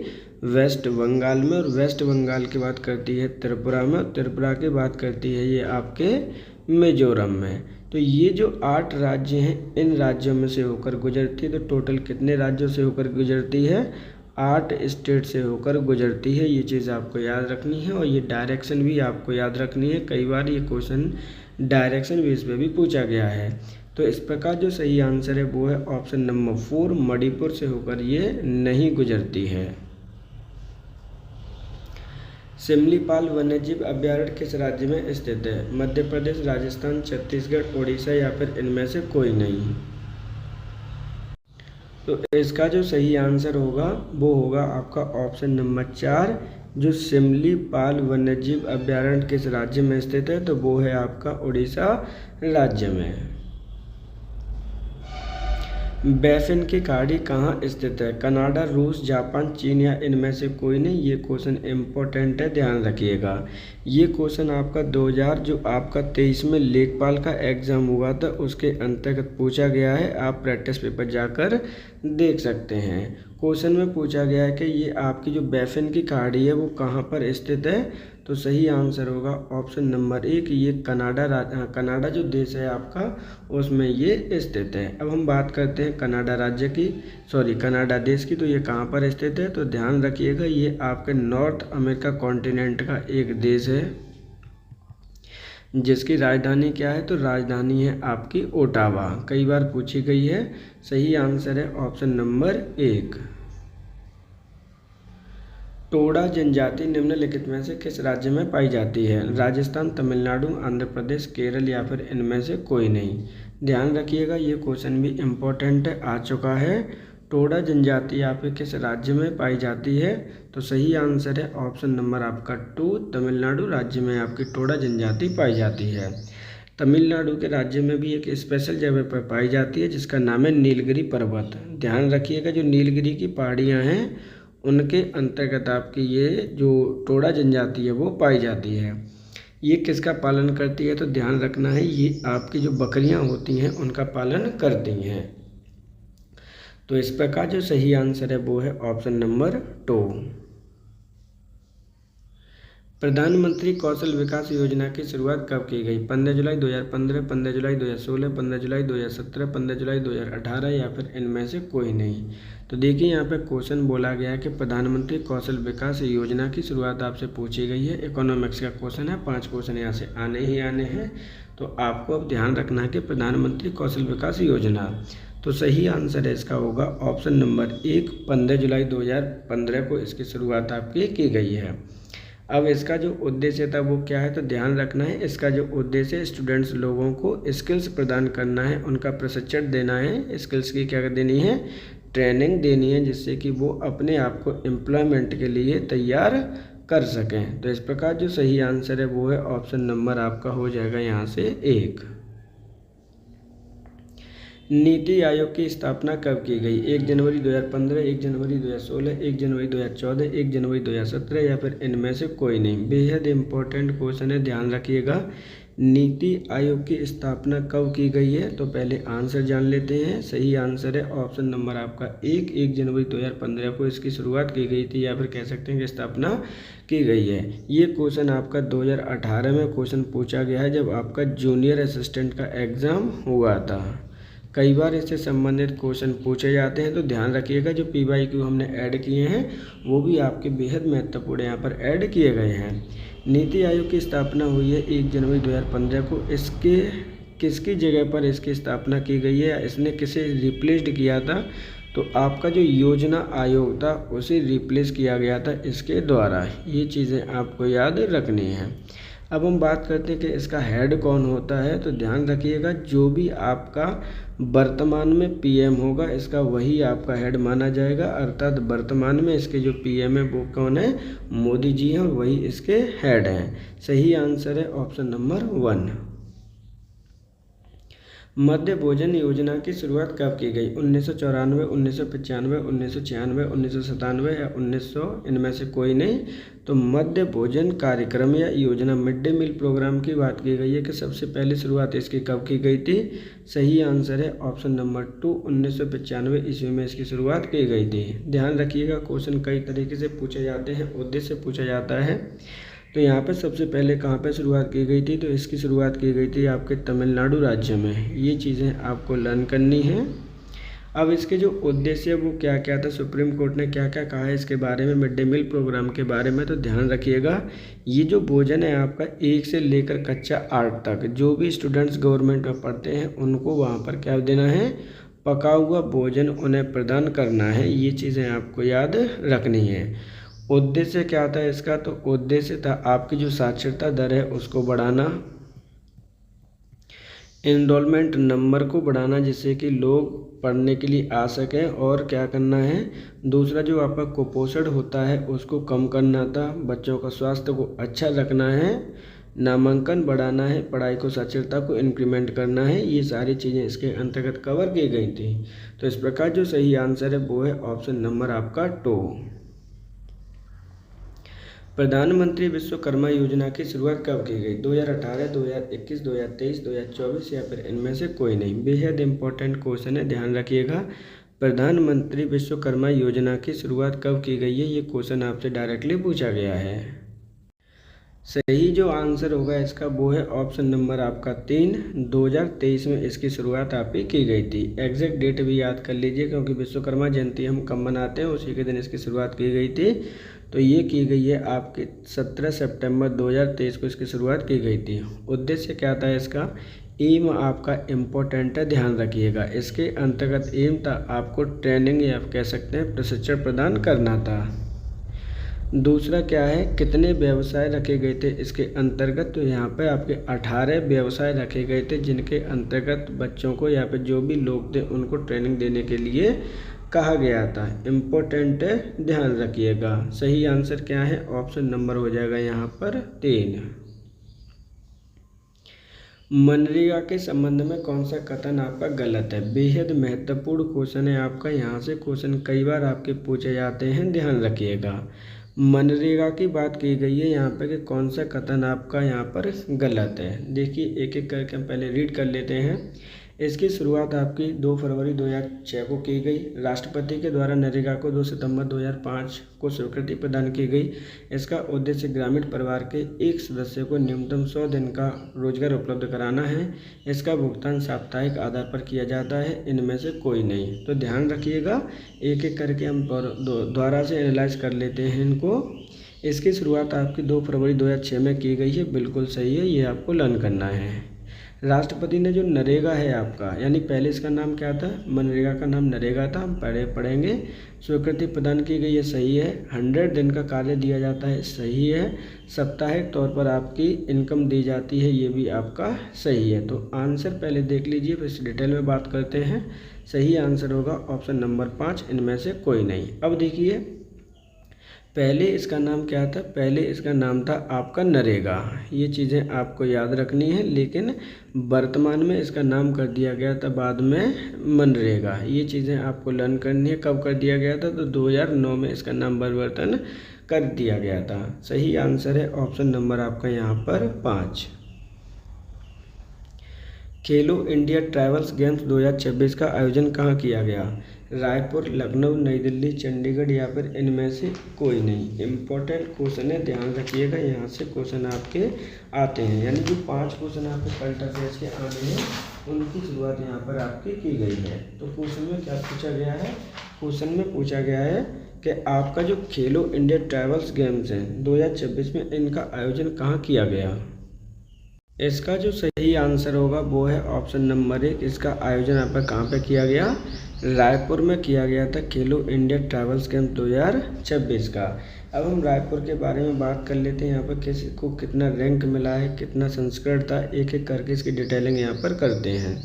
वेस्ट बंगाल में, और वेस्ट बंगाल के बाद करती है त्रिपुरा में, और त्रिपुरा के बाद करती है ये आपके मिजोरम में। तो ये जो 8 राज्य हैं, इन राज्यों में से होकर गुजरती है। तो टोटल कितने राज्यों से होकर गुजरती है? 8 स्टेट से होकर गुजरती है। ये चीज़ आपको याद रखनी है, और ये डायरेक्शन भी आपको याद रखनी है। कई बार ये क्वेश्चन डायरेक्शन बेस पे भी पूछा गया है। तो इस प्रकार जो सही आंसर है वो है ऑप्शन नंबर 4, मणिपुर से होकर ये नहीं गुजरती है। सिमलीपाल वन्यजीव अभयारण्य किस राज्य में स्थित है? मध्य प्रदेश, राजस्थान, छत्तीसगढ़, उड़ीसा या फिर इनमें से कोई नहीं। तो इसका जो सही आंसर होगा वो होगा आपका ऑप्शन नंबर 4, जो सिमलीपाल वन्यजीव अभयारण्य किस राज्य में स्थित है? तो वो है आपका उड़ीसा राज्य में। बैफिन की खाड़ी कहाँ स्थित है? कनाडा, रूस, जापान, चीन या इनमें से कोई नहीं। ये क्वेश्चन इम्पोर्टेंट है, ध्यान रखिएगा। ये क्वेश्चन आपका 2023 में लेखपाल का एग्ज़ाम हुआ था, उसके अंतर्गत पूछा गया है। आप प्रैक्टिस पेपर जाकर देख सकते हैं। क्वेश्चन में पूछा गया है कि ये आपकी जो बैफिन की खाड़ी है वो कहाँ पर स्थित है? तो सही आंसर होगा ऑप्शन नंबर 1, ये कनाडा जो देश है आपका, उसमें ये स्थित है। अब हम बात करते हैं कनाडा देश की। तो ये कहाँ पर स्थित है? तो ध्यान रखिएगा, ये आपके नॉर्थ अमेरिका कॉन्टिनेंट का एक देश है, जिसकी राजधानी क्या है? तो राजधानी है आपकी ओटावा। कई बार पूछी गई है। सही आंसर है ऑप्शन नंबर 1। टोडा जनजाति निम्नलिखित में से किस राज्य में पाई जाती है? राजस्थान, तमिलनाडु, आंध्र प्रदेश, केरल या फिर इनमें से कोई नहीं। ध्यान रखिएगा, ये क्वेश्चन भी इम्पोर्टेंट है, आ चुका है। टोडा जनजाति आपके किस राज्य में पाई जाती है? तो सही आंसर है ऑप्शन नंबर आपका 2, तमिलनाडु राज्य में आपकी टोडा जनजाति पाई जाती है। तमिलनाडु के राज्य में भी एक स्पेशल जगह पर पाई जाती है, जिसका नाम है नीलगिरी पर्वत। ध्यान रखिएगा, जो नीलगिरी की पहाड़ियाँ हैं उनके अंतर्गत आपकी ये जो टोडा जनजाति है वो पाई जाती है। ये किसका पालन करती है? तो ध्यान रखना है, ये आपकी जो बकरियां होती हैं उनका पालन करती हैं। तो इस प्रकार जो सही आंसर है वो है ऑप्शन नंबर 2। प्रधानमंत्री कौशल विकास योजना की शुरुआत कब की गई? 15 जुलाई 2015, 15 जुलाई 2016, 15 जुलाई 2017, 15 जुलाई 2018 या फिर इनमें से कोई नहीं। तो देखिए, यहाँ पे क्वेश्चन बोला गया है कि प्रधानमंत्री कौशल विकास योजना की शुरुआत आपसे पूछी गई है। इकोनॉमिक्स का क्वेश्चन है, 5 क्वेश्चन यहाँ से आने ही आने हैं। तो आपको अब ध्यान रखना है कि प्रधानमंत्री कौशल विकास योजना, तो सही आंसर है इसका होगा ऑप्शन नंबर 1, 15 जुलाई 2015 को इसकी शुरुआत आपकी की गई है। अब इसका जो उद्देश्य था वो क्या है? तो ध्यान रखना है, इसका जो उद्देश्य है स्टूडेंट्स लोगों को स्किल्स प्रदान करना है, उनका प्रशिक्षण देना है। स्किल्स की क्या देनी है? ट्रेनिंग देनी है, जिससे कि वो अपने आप को एम्प्लॉयमेंट के लिए तैयार कर सकें। तो इस प्रकार जो सही आंसर है वो है ऑप्शन नंबर आपका हो जाएगा यहाँ से 1। नीति आयोग की स्थापना कब की गई? 1 जनवरी 2015, 1 जनवरी 2016, 1 जनवरी 2014, 1 जनवरी 2017 या फिर इनमें से कोई नहीं। बेहद इम्पोर्टेंट क्वेश्चन है, ध्यान रखिएगा। नीति आयोग की स्थापना कब की गई है? तो पहले आंसर जान लेते हैं। सही आंसर है ऑप्शन नंबर आपका 1 जनवरी 2015 को इसकी शुरुआत की गई थी, या फिर कह सकते हैं कि स्थापना की गई है। ये क्वेश्चन आपका 2018 में क्वेश्चन पूछा गया है, जब आपका जूनियर असिस्टेंट का एग्ज़ाम हुआ था। कई बार इससे संबंधित क्वेश्चन पूछे जाते हैं, तो ध्यान रखिएगा। जो PYQ हमने ऐड किए हैं वो भी आपके बेहद महत्वपूर्ण यहाँ पर ऐड किए गए हैं। नीति आयोग की स्थापना हुई है 1 जनवरी 2015 को। इसके किसकी जगह पर इसकी स्थापना की गई है या इसने किसे रिप्लेस्ड किया था, तो आपका जो योजना आयोग था उसे रिप्लेस किया गया था इसके द्वारा। ये चीज़ें आपको याद रखनी है। अब हम बात करते हैं कि इसका हेड कौन होता है। तो ध्यान रखिएगा, जो भी आपका वर्तमान में पीएम होगा इसका वही आपका हेड माना जाएगा, अर्थात वर्तमान में इसके जो पीएम है वो कौन है, मोदी जी हैं, और वही इसके हेड हैं। सही आंसर है ऑप्शन नंबर 1। मध्य भोजन योजना की शुरुआत कब की गई? 1994, 1995, 1996, 1997 या 1900, इनमें से कोई नहीं। तो मध्य भोजन कार्यक्रम या योजना मिड डे मील प्रोग्राम की बात की गई है कि सबसे पहले शुरुआत इसकी कब की गई थी। सही आंसर है ऑप्शन नंबर 2, 1995 ईस्वी में इसकी शुरुआत की गई थी। ध्यान रखिएगा, क्वेश्चन कई तरीके से पूछे जाते हैं, उद्देश्य से पूछा जाता है। तो यहाँ पे सबसे पहले कहाँ पे शुरुआत की गई थी, तो इसकी शुरुआत की गई थी आपके तमिलनाडु राज्य में। ये चीज़ें आपको लर्न करनी है। अब इसके जो उद्देश्य है वो क्या क्या था, सुप्रीम कोर्ट ने क्या क्या कहा है इसके बारे में, मिड डे मील प्रोग्राम के बारे में। तो ध्यान रखिएगा, ये जो भोजन है आपका 1 से लेकर कक्षा 8 तक जो भी स्टूडेंट्स गवर्नमेंट में पढ़ते हैं उनको वहाँ पर क्या देना है, पका हुआ भोजन उन्हें प्रदान करना है। ये चीज़ें आपको याद रखनी है। उद्देश्य क्या था इसका, तो उद्देश्य था आपकी जो साक्षरता दर है उसको बढ़ाना, एनरोलमेंट नंबर को बढ़ाना जिससे कि लोग पढ़ने के लिए आ सकें, और क्या करना है, दूसरा जो आपका कुपोषण होता है उसको कम करना था, बच्चों का स्वास्थ्य को अच्छा रखना है, नामांकन बढ़ाना है, पढ़ाई को साक्षरता को इंक्रीमेंट करना है। ये सारी चीज़ें इसके अंतर्गत कवर की गई थी। तो इस प्रकार जो सही आंसर है वो है ऑप्शन नंबर आपका 2। प्रधानमंत्री विश्वकर्मा योजना की शुरुआत कब की गई? 2018, 2021, 2023, 2024 या फिर इनमें से कोई नहीं। बेहद इंपॉर्टेंट क्वेश्चन है, ध्यान रखिएगा। प्रधानमंत्री विश्वकर्मा योजना की शुरुआत कब की गई है, ये क्वेश्चन आपसे डायरेक्टली पूछा गया है। सही जो आंसर होगा इसका वो है ऑप्शन नंबर आपका 3, 2023 में इसकी शुरुआत आपकी की गई थी। एग्जैक्ट डेट भी याद कर लीजिए क्योंकि विश्वकर्मा जयंती हम कब मनाते हैं उसी के दिन इसकी शुरुआत की गई थी। तो ये की गई है आपके 17 सितंबर 2023 को इसकी शुरुआत की गई थी। उद्देश्य क्या था इसका, एम आपका इम्पोर्टेंट है, ध्यान रखिएगा। इसके अंतर्गत एम था आपको ट्रेनिंग या आप कह सकते हैं प्रशिक्षण प्रदान करना था। दूसरा क्या है, कितने व्यवसाय रखे गए थे इसके अंतर्गत, तो यहाँ पे आपके 18 व्यवसाय रखे गए थे जिनके अंतर्गत बच्चों को या फिर जो भी लोग थे उनको ट्रेनिंग देने के लिए कहा गया था। इम्पोर्टेंट है, ध्यान रखिएगा। सही आंसर क्या है, ऑप्शन नंबर हो जाएगा यहाँ पर 3। मनरेगा के संबंध में कौन सा कथन आपका गलत है? बेहद महत्वपूर्ण क्वेश्चन है आपका, यहाँ से क्वेश्चन कई बार आपके पूछे जाते हैं, ध्यान रखिएगा। मनरेगा की बात की गई है यहाँ पे कि कौन सा कथन आपका यहाँ पर गलत है। देखिए एक एक करके हम पहले रीड कर लेते हैं। इसकी शुरुआत आपकी 2 फरवरी 2006 को की गई। राष्ट्रपति के द्वारा नरेगा को 2 सितंबर 2005 को स्वीकृति प्रदान की गई। इसका उद्देश्य ग्रामीण परिवार के एक सदस्य को न्यूनतम 100 दिन का रोजगार उपलब्ध कराना है। इसका भुगतान साप्ताहिक आधार पर किया जाता है, इनमें से कोई नहीं। तो ध्यान रखिएगा, एक एक करके हम दोबारा से एनालाइज कर लेते हैं इनको। इसकी शुरुआत आपकी 2 फरवरी 2006 में की गई है, बिल्कुल सही है, ये आपको लर्न करना है। राष्ट्रपति ने जो नरेगा है आपका, यानी पहले इसका नाम क्या था, मनरेगा का नाम नरेगा था, हम पढ़ेंगे। स्वीकृति प्रदान की गई है, सही है। 100 दिन का कार्य दिया जाता है, सही है। साप्ताहिक तौर पर आपकी इनकम दी जाती है, ये भी आपका सही है। तो आंसर पहले देख लीजिए, फिर इस डिटेल में बात करते हैं। सही आंसर होगा ऑप्शन नंबर 5, इनमें से कोई नहीं। अब देखिए, पहले इसका नाम क्या था, पहले इसका नाम था आपका नरेगा। ये चीज़ें आपको याद रखनी है, लेकिन वर्तमान में इसका नाम कर दिया गया था बाद में मनरेगा। ये चीज़ें आपको लर्न करनी है। कब कर दिया गया था, तो 2009 में इसका नाम परिवर्तन कर दिया गया था। सही आंसर है ऑप्शन नंबर आपका यहाँ पर 5। खेलो इंडिया ट्रैवल्स गेम्स 2026 का आयोजन कहाँ किया गया? रायपुर, लखनऊ, नई दिल्ली, चंडीगढ़ या फिर इनमें से कोई नहीं। इम्पोर्टेंट क्वेश्चन है, ध्यान रखिएगा, यहाँ से क्वेश्चन आपके आते हैं। यानी जो 5 क्वेश्चन आपके करंट अफेयर्स के आने हैं उनकी शुरुआत यहाँ पर आपकी की गई है। तो क्वेश्चन में क्या पूछा गया है, क्वेश्चन में पूछा गया है कि आपका जो खेलो इंडिया ट्रैवल्स गेम्स हैं 2026 में, इनका आयोजन कहाँ किया गया। इसका जो सही आंसर होगा वो है ऑप्शन नंबर 1। इसका आयोजन आपका कहाँ पे किया गया? रायपुर में किया गया था खेलो इंडिया ट्रैवल्स कैंप 2026 का। अब हम रायपुर के बारे में बात कर लेते हैं। यहाँ पर किसी को कितना रैंक मिला है, कितना संस्करण था, एक एक करके इसकी डिटेलिंग यहाँ पर करते हैं।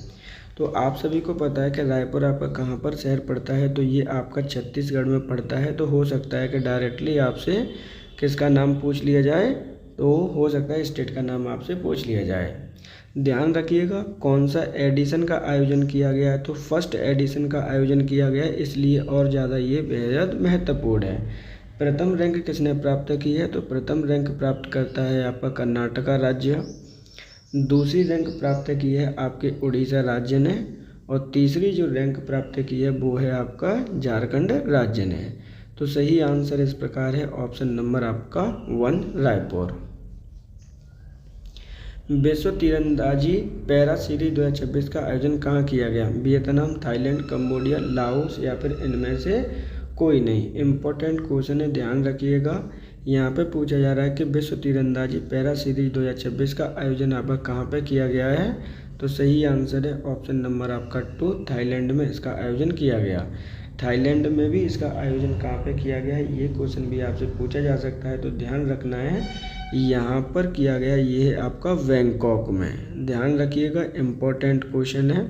तो आप सभी को पता है कि रायपुर आपका कहाँ पर शहर पड़ता है, तो ये आपका छत्तीसगढ़ में पड़ता है। तो हो सकता है कि डायरेक्टली आपसे किसका नाम पूछ लिया जाए, तो हो सकता है स्टेट का नाम आपसे पूछ लिया जाए। ध्यान रखिएगा कौन सा एडिशन का आयोजन किया गया है, तो फर्स्ट एडिशन का आयोजन किया गया है, इसलिए और ज़्यादा ये बेहद महत्वपूर्ण है। प्रथम रैंक किसने प्राप्त की है, तो प्रथम रैंक प्राप्त करता है आपका कर्नाटका राज्य। दूसरी रैंक प्राप्त की है आपके उड़ीसा राज्य ने, और तीसरी जो रैंक प्राप्त की है वो है आपका झारखंड राज्य ने। तो सही आंसर इस प्रकार है ऑप्शन नंबर आपका 1 रायपुर। विश्व तीरंदाजी पैरा सीरीज 2026 का आयोजन कहाँ किया गया? वियतनाम, थाईलैंड, कंबोडिया, लाओस या फिर इनमें से कोई नहीं। इम्पोर्टेंट क्वेश्चन है, ध्यान रखिएगा। यहाँ पे पूछा जा रहा है कि विश्व तीरंदाजी पैरा सीरीज 2026 का आयोजन आपका कहाँ पे किया गया है, तो सही आंसर है ऑप्शन नंबर आपका 2 थाईलैंड में इसका आयोजन किया गया। थाईलैंड में भी इसका आयोजन कहाँ पे किया गया है, ये क्वेश्चन भी आपसे पूछा जा सकता है। तो ध्यान रखना है, यहाँ पर किया गया ये है आपका बैंकॉक में। ध्यान रखिएगा, इम्पोर्टेंट क्वेश्चन है।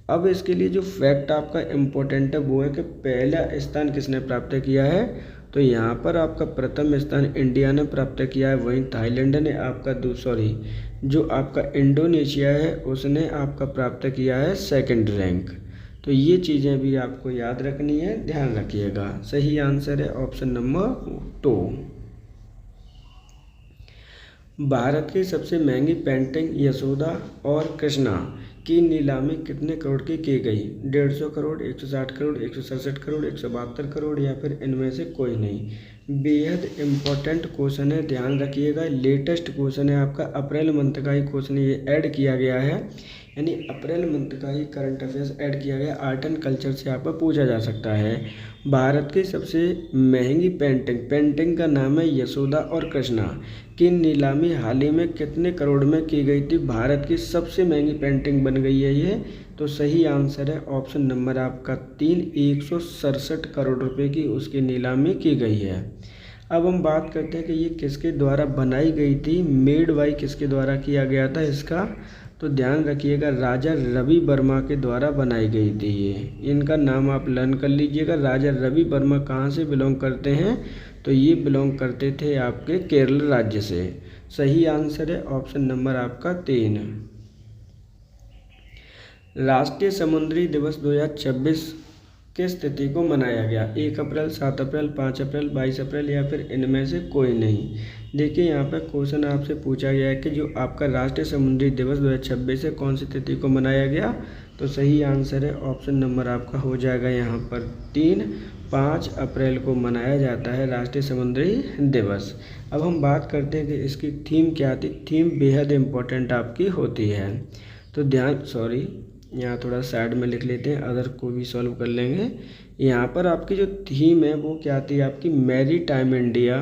अब इसके लिए जो फैक्ट आपका इम्पोर्टेंट है वो है कि पहला स्थान किसने प्राप्त किया है, तो यहाँ पर आपका प्रथम स्थान इंडिया ने प्राप्त किया है, वहीं थाईलैंड ने आपका जो आपका इंडोनेशिया है उसने आपका प्राप्त किया है सेकंड रैंक। तो ये चीज़ें भी आपको याद रखनी है, ध्यान रखिएगा। सही आंसर है ऑप्शन नंबर 2। भारत की सबसे महंगी पेंटिंग यशोदा और कृष्णा की नीलामी कितने करोड़ की गई? 150 करोड़, 160 करोड़, 167 करोड़, 172 करोड़ या फिर इनमें से कोई नहीं। बेहद इम्पोर्टेंट क्वेश्चन है, ध्यान रखिएगा। लेटेस्ट क्वेश्चन है आपका, अप्रैल मंथ का ही क्वेश्चन ये ऐड किया गया है, यानी अप्रैल मंथ का ही करंट अफेयर्स ऐड किया गया। आर्ट एंड कल्चर से आपको पूछा जा सकता है। भारत की सबसे महंगी पेंटिंग का नाम है यशोदा और कृष्णा की नीलामी हाल ही में कितने करोड़ में की गई थी? भारत की सबसे महंगी पेंटिंग बन गई है ये। तो सही आंसर है ऑप्शन नंबर आपका 3, 167 करोड़ रुपए की उसकी नीलामी की गई है। अब हम बात करते हैं कि ये किसके द्वारा बनाई गई थी, मेड बाई किसके द्वारा किया गया था इसका, तो ध्यान रखिएगा राजा रवि वर्मा के द्वारा बनाई गई थी ये। इनका नाम आप लर्न कर लीजिएगा। राजा रवि वर्मा कहाँ से बिलोंग करते हैं, तो ये बिलोंग करते थे आपके केरल राज्य से। सही आंसर है ऑप्शन नंबर आपका 3। राष्ट्रीय समुद्री दिवस 2026 किस तिथि को मनाया गया? 1 अप्रैल, 7 अप्रैल, 5 अप्रैल, 22 अप्रैल या फिर इनमें से कोई नहीं। देखिए यहाँ पर क्वेश्चन आपसे पूछा गया है कि जो आपका राष्ट्रीय समुद्री दिवस 2026 है कौन सी तिथि को मनाया गया, तो सही आंसर है ऑप्शन नंबर आपका हो जाएगा यहाँ पर 3, 5 अप्रैल को मनाया जाता है राष्ट्रीय समुद्री दिवस। अब हम बात करते हैं कि इसकी थीम क्या थी। थीम बेहद इम्पोर्टेंट आपकी होती है, तो यहाँ थोड़ा साइड में लिख लेते हैं, अदर को भी सॉल्व कर लेंगे। यहाँ पर आपकी जो थीम है वो क्या थी आपकी, Maritime India,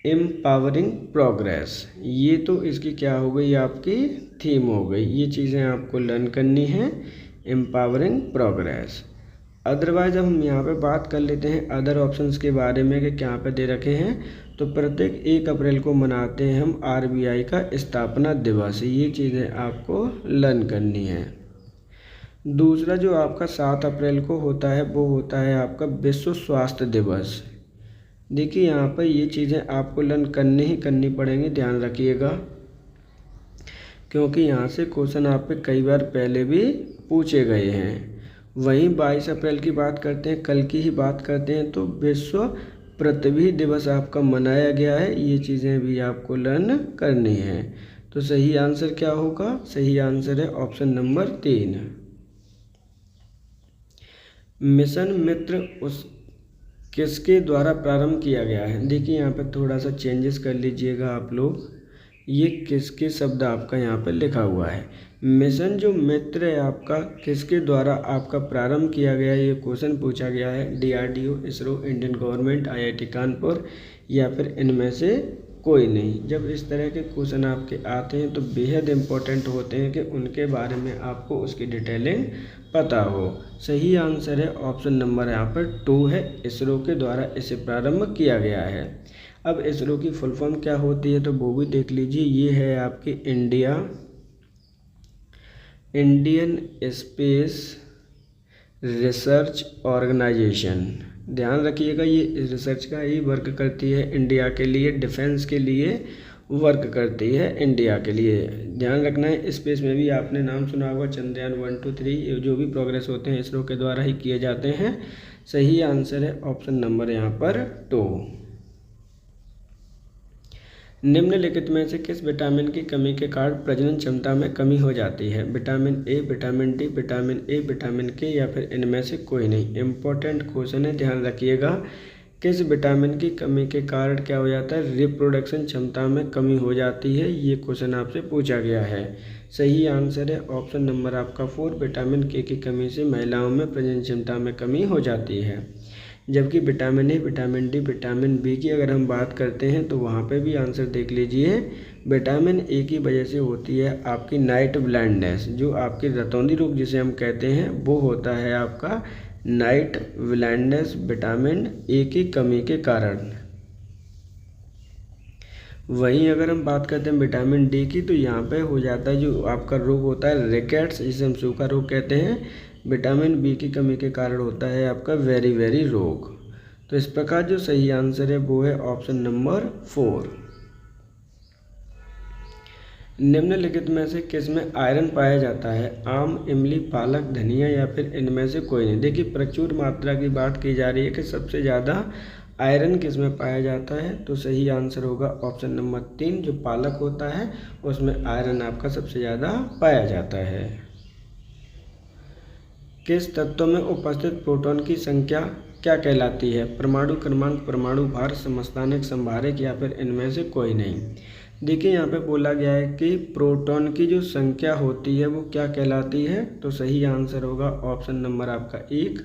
empowering progress. ये तो इसकी क्या हो गई आपकी थीम हो गई। ये चीज़ें आपको लर्न करनी है, एम्पावरिंग प्रोग्रेस। अदरवाइज अब हम यहाँ पे बात कर लेते हैं अदर ऑप्शंस के बारे में कि क्या पे दे रखे हैं। तो प्रत्येक 1 अप्रैल को मनाते हैं हम RBI का स्थापना दिवस। ये चीज़ें आपको लर्न करनी है। दूसरा जो आपका 7 अप्रैल को होता है वो होता है आपका विश्व स्वास्थ्य दिवस। देखिए यहाँ पर ये चीज़ें आपको लर्न करनी पड़ेंगी, ध्यान रखिएगा, क्योंकि यहाँ से क्वेश्चन आप पे कई बार पहले भी पूछे गए हैं। वहीं 22 अप्रैल की बात करते हैं, कल की ही बात करते हैं, तो विश्व पृथ्वी दिवस आपका मनाया गया है। ये चीज़ें भी आपको लर्न करनी है। तो सही आंसर क्या होगा, सही आंसर है ऑप्शन नंबर 3। मिशन मित्र किसके द्वारा प्रारंभ किया गया है? देखिए यहाँ पर थोड़ा सा चेंजेस कर लीजिएगा आप लोग। ये किसके शब्द आपका यहाँ पर लिखा हुआ है। मिशन जो मित्र है आपका किसके द्वारा आपका प्रारंभ किया गया, ये क्वेश्चन पूछा गया है। DRDO, ISRO, Indian government, IIT Kanpur या फिर इनमें से कोई नहीं। जब इस तरह के क्वेश्चन आपके आते हैं तो बेहद इम्पोर्टेंट होते हैं कि उनके बारे में आपको उसकी डिटेलिंग पता हो। सही आंसर है ऑप्शन नंबर यहाँ पर 2 है, इसरो के द्वारा इसे प्रारंभ किया गया है। अब इसरो की फुल फॉर्म क्या होती है तो वो भी देख लीजिए। ये है आपकी इंडियन स्पेस रिसर्च ऑर्गेनाइजेशन। ध्यान रखिएगा, ये रिसर्च का ही वर्क करती है इंडिया के लिए, डिफेंस के लिए वर्क करती है इंडिया के लिए। ध्यान रखना है, स्पेस में भी आपने नाम सुना होगा, चंद्रयान 1, 2, 3 जो भी प्रोग्रेस होते हैं इसरो के द्वारा ही किए जाते हैं। सही आंसर है ऑप्शन नंबर यहाँ पर 2। निम्नलिखित में से किस विटामिन की कमी के कारण प्रजनन क्षमता में कमी हो जाती है? Vitamin A, vitamin D, vitamin A, vitamin के या फिर इनमें से कोई नहीं। इम्पोर्टेंट क्वेश्चन है, ध्यान रखिएगा। किस विटामिन की कमी के कारण क्या हो जाता है? रिप्रोडक्शन क्षमता में कमी हो जाती है। ये क्वेश्चन आपसे पूछा गया है। सही आंसर है ऑप्शन नंबर आपका 4, विटामिन के की कमी से महिलाओं में प्रजनन क्षमता में कमी हो जाती है। जबकि vitamin A, vitamin D, vitamin B की अगर हम बात करते हैं तो वहाँ पे भी आंसर देख लीजिए। विटामिन ए की वजह से होती है आपकी नाइट ब्लाइंडनेस, जो आपकी रतौंधी रोग जिसे हम कहते हैं वो होता है आपका नाइट ब्लाइंडनेस विटामिन ए की कमी के कारण। वहीं अगर हम बात करते हैं विटामिन डी की तो यहाँ पे हो जाता है जो आपका रोग होता है रिकेट्स, जिसे हम सूखा रोग कहते हैं। विटामिन बी की कमी के कारण होता है आपका वेरी रोग। तो इस प्रकार जो सही आंसर है वो है ऑप्शन नंबर 4। निम्नलिखित में से किस में आयरन पाया जाता है? आम, इमली, पालक, धनिया या फिर इनमें से कोई नहीं। देखिए, प्रचुर मात्रा की बात की जा रही है कि सबसे ज़्यादा आयरन किस में पाया जाता है, तो सही आंसर होगा ऑप्शन नंबर 3, जो पालक होता है उसमें आयरन आपका सबसे ज़्यादा पाया जाता है। किस तत्व में उपस्थित प्रोटॉन की संख्या क्या कहलाती है? परमाणु क्रमांक, परमाणु भार, समस्थानिक, संभारक या फिर इनमें से कोई नहीं। देखिए, यहाँ पे बोला गया है कि प्रोटॉन की जो संख्या होती है वो क्या कहलाती है, तो सही आंसर होगा ऑप्शन नंबर आपका 1,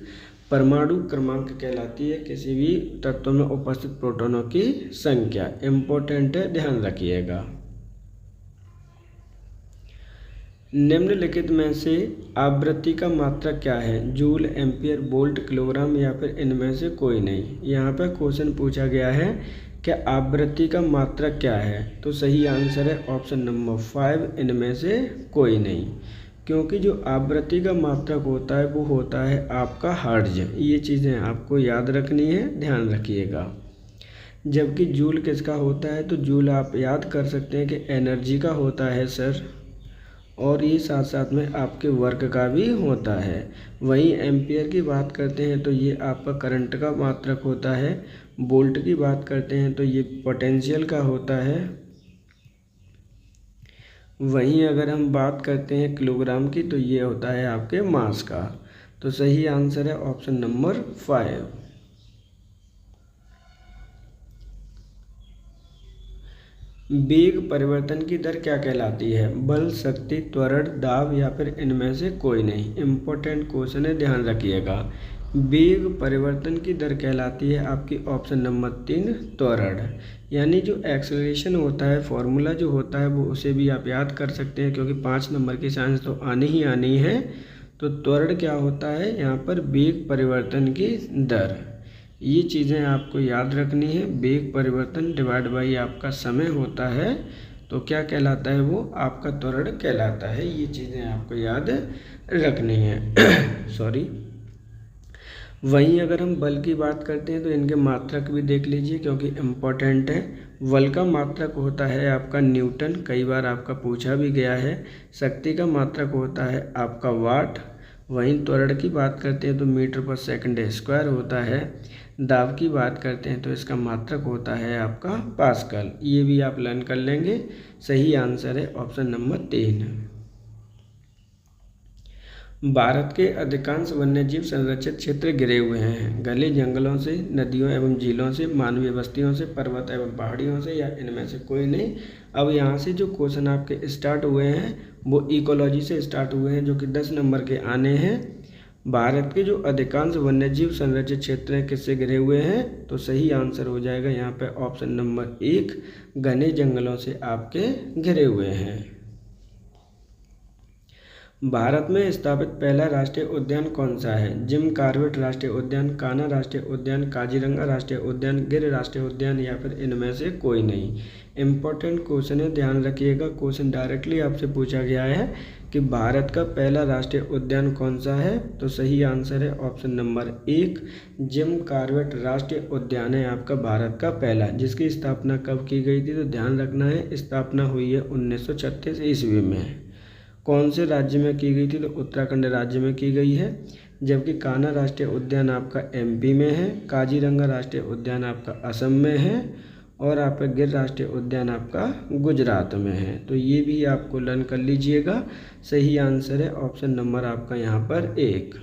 परमाणु क्रमांक कहलाती है किसी भी तत्व में उपस्थित प्रोटॉनों की संख्या। इम्पोर्टेंट है, ध्यान रखिएगा। निम्नलिखित में से आवृत्ति का मात्रक क्या है? जूल, एम्पियर, वोल्ट, किलोग्राम या फिर इनमें से कोई नहीं। यहाँ पर क्वेश्चन पूछा गया है कि आवृत्ति का मात्रक क्या है, तो सही आंसर है ऑप्शन नंबर 5, इनमें से कोई नहीं। क्योंकि जो आवृत्ति का मात्रक होता है वो होता है आपका हर्ट्ज। ये चीज़ें आपको याद रखनी है, ध्यान रखिएगा। जबकि जूल किसका होता है, तो जूल आप याद कर सकते हैं कि एनर्जी का होता है सर, और ये साथ साथ में आपके वर्क का भी होता है। वहीं एम्पियर की बात करते हैं तो ये आपका करंट का मात्रक होता है। वोल्ट की बात करते हैं तो ये पोटेंशियल का होता है। वहीं अगर हम बात करते हैं किलोग्राम की तो ये होता है आपके मास का। तो सही आंसर है ऑप्शन नंबर 5। वेग परिवर्तन की दर क्या कहलाती है? बल, शक्ति, त्वरण, दाब या फिर इनमें से कोई नहीं। इम्पोर्टेंट क्वेश्चन है, ध्यान रखिएगा। वेग परिवर्तन की दर कहलाती है आपकी ऑप्शन नंबर 3, त्वरण। यानी जो एक्सेलरेशन होता है, फॉर्मूला जो होता है वो उसे भी आप याद कर सकते हैं, क्योंकि 5 नंबर की साइंस तो आनी ही आनी है। तो त्वरण क्या होता है यहाँ पर? वेग परिवर्तन की दर। ये चीज़ें आपको याद रखनी है। वेग परिवर्तन डिवाइड बाई आपका समय होता है, तो क्या कहलाता है वो? आपका त्वरण कहलाता है। ये चीज़ें आपको याद रखनी है सॉरी। वहीं अगर हम बल की बात करते हैं तो इनके मात्रक भी देख लीजिए, क्योंकि इम्पोर्टेंट है। बल का मात्रक होता है आपका न्यूटन, कई बार आपका पूछा भी गया है। शक्ति का मात्रक होता है आपका वाट। वहीं त्वरण की बात करते हैं तो मीटर पर सेकंड स्क्वायर होता है। दाब की बात करते हैं तो इसका मात्रक होता है आपका पास्कल। ये भी आप लर्न कर लेंगे। सही आंसर है ऑप्शन नंबर 3। भारत के अधिकांश वन्यजीव संरक्षित क्षेत्र घिरे हुए हैं, घने जंगलों से, नदियों एवं झीलों से, मानवीय बस्तियों से, पर्वत एवं पहाड़ियों से, या इनमें से कोई नहीं। अब यहाँ से जो क्वेश्चन आपके स्टार्ट हुए हैं वो इकोलॉजी से स्टार्ट हुए हैं, जो कि 10 नंबर के आने हैं। भारत के जो अधिकांश वन्यजीव संरक्षित क्षेत्र हैं किससे घिरे हुए हैं, तो सही आंसर हो जाएगा यहाँ पे ऑप्शन नंबर 1, घने जंगलों से आपके घिरे हुए हैं। भारत में स्थापित पहला राष्ट्रीय उद्यान कौन सा है? जिम कॉर्बेट राष्ट्रीय उद्यान, कान्हा राष्ट्रीय उद्यान, काजीरंगा राष्ट्रीय उद्यान, गिर राष्ट्रीय उद्यान, या फिर इनमें से कोई नहीं। इम्पोर्टेंट क्वेश्चन है, ध्यान रखिएगा। क्वेश्चन डायरेक्टली आपसे पूछा गया है कि भारत का पहला राष्ट्रीय उद्यान कौन सा है, तो सही आंसर है ऑप्शन नंबर 1, जिम कॉर्बेट राष्ट्रीय उद्यान है आपका भारत का पहला, जिसकी स्थापना कब की गई थी, तो ध्यान रखना है स्थापना हुई है 1936 ईस्वी में। कौन से राज्य में की गई थी, तो उत्तराखंड राज्य में की गई है। जबकि कान्हा राष्ट्रीय उद्यान आपका एमपी में है, काजीरंगा राष्ट्रीय उद्यान आपका असम में है, और आपका गिर राष्ट्रीय उद्यान आपका गुजरात में है। तो ये भी आपको लर्न कर लीजिएगा। सही आंसर है ऑप्शन नंबर आपका यहाँ पर 1।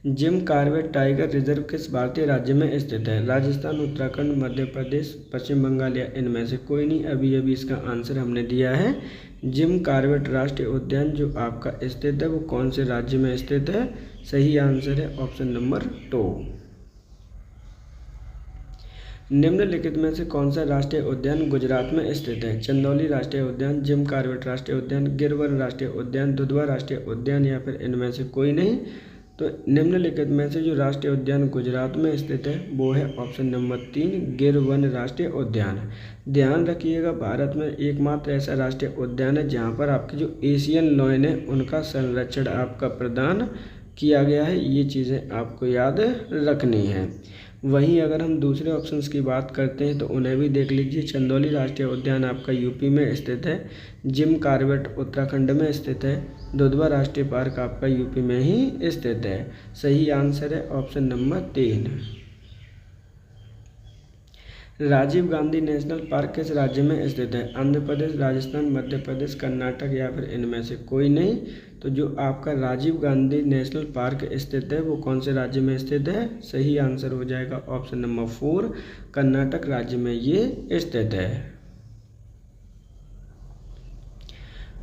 जिम कॉर्बेट टाइगर रिजर्व किस भारतीय राज्य में स्थित है? राजस्थान, उत्तराखंड, मध्य प्रदेश, पश्चिम बंगाल, या इनमें से कोई नहीं। अभी अभी इसका आंसर हमने दिया है। जिम कॉर्बेट राष्ट्रीय उद्यान जो आपका स्थित है वो कौन से राज्य में स्थित है? सही आंसर है ऑप्शन नंबर 2। निम्नलिखित में से कौन सा राष्ट्रीय उद्यान गुजरात में स्थित है? चंदौली राष्ट्रीय उद्यान, जिम कॉर्बेट राष्ट्रीय उद्यान, गिर वन राष्ट्रीय उद्यान, दुधवा राष्ट्रीय उद्यान, या फिर इनमें से कोई नहीं। तो निम्नलिखित में से जो राष्ट्रीय उद्यान गुजरात में स्थित है वो है ऑप्शन नंबर 3, गिर वन राष्ट्रीय उद्यान। ध्यान रखिएगा, भारत में एकमात्र ऐसा राष्ट्रीय उद्यान है जहाँ पर आपके जो एशियन लॉयन है उनका संरक्षण आपका प्रदान किया गया है। ये चीज़ें आपको याद रखनी है। वहीं अगर हम दूसरे ऑप्शंस की बात करते हैं तो उन्हें भी देख लीजिए। चंदौली राष्ट्रीय उद्यान आपका यूपी में स्थित है, जिम कॉर्बेट उत्तराखंड में स्थित है, दुधवा राष्ट्रीय पार्क आपका यूपी में ही स्थित है। सही आंसर है option number 3। Rajiv Gandhi national park किस राज्य में स्थित है? आंध्र प्रदेश, राजस्थान, मध्य प्रदेश, कर्नाटक, या फिर इनमें से कोई नहीं। तो जो आपका राजीव गांधी नेशनल पार्क स्थित है वो कौन से राज्य में स्थित है? सही आंसर हो जाएगा ऑप्शन नंबर 4, कर्नाटक राज्य में ये स्थित है।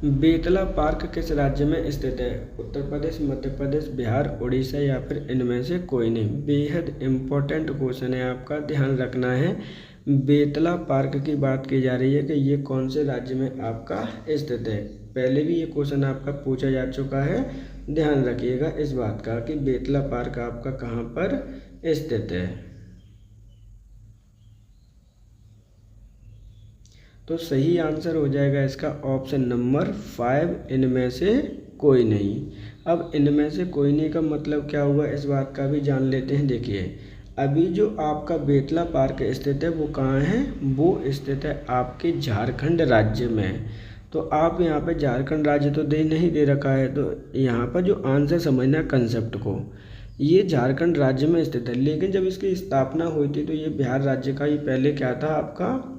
बेतला पार्क किस राज्य में स्थित है? उत्तर प्रदेश, मध्य प्रदेश, बिहार, उड़ीसा, या फिर इनमें से कोई नहीं। बेहद इम्पोर्टेंट क्वेश्चन है आपका, ध्यान रखना है। बेतला पार्क की बात की जा रही है कि ये कौन से राज्य में आपका स्थित है। पहले भी ये क्वेश्चन आपका पूछा जा चुका है, ध्यान रखिएगा इस बात का कि बेतला पार्क आपका कहाँ पर स्थित है। तो सही आंसर हो जाएगा इसका ऑप्शन नंबर 5, इनमें से कोई नहीं। अब इनमें से कोई नहीं का मतलब क्या हुआ, इस बात का भी जान लेते हैं। देखिए, अभी जो आपका बेतला पार्क स्थित है वो कहाँ है? वो स्थित है आपके झारखंड राज्य में। तो आप यहाँ पे झारखंड राज्य तो नहीं दे रखा है, तो यहाँ पर जो आंसर समझना कंसेप्ट को, ये झारखंड राज्य में स्थित है। लेकिन जब इसकी स्थापना हुई थी तो ये बिहार राज्य का ही पहले क्या था आपका,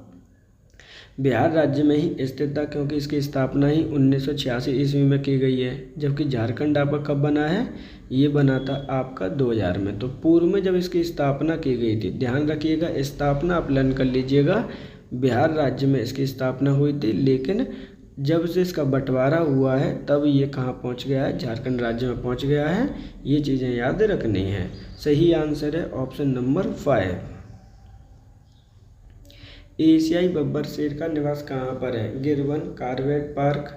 बिहार राज्य में ही स्थित था, क्योंकि इसकी स्थापना ही 1986 ईस्वी में की गई है। जबकि झारखंड आपका कब बना है? ये बना था आपका 2000 में। तो पूर्व में जब इसकी स्थापना की गई थी, ध्यान रखिएगा स्थापना आप लर्न कर लीजिएगा, बिहार राज्य में इसकी स्थापना हुई थी। लेकिन जब से इसका बंटवारा हुआ है तब ये कहाँ पहुँच गया है? झारखंड राज्य में पहुँच गया है। ये चीज़ें याद रखनी है। सही आंसर है ऑप्शन नंबर 5। एशियाई बब्बर शेर का निवास कहाँ पर है? गिर one, Corbett park,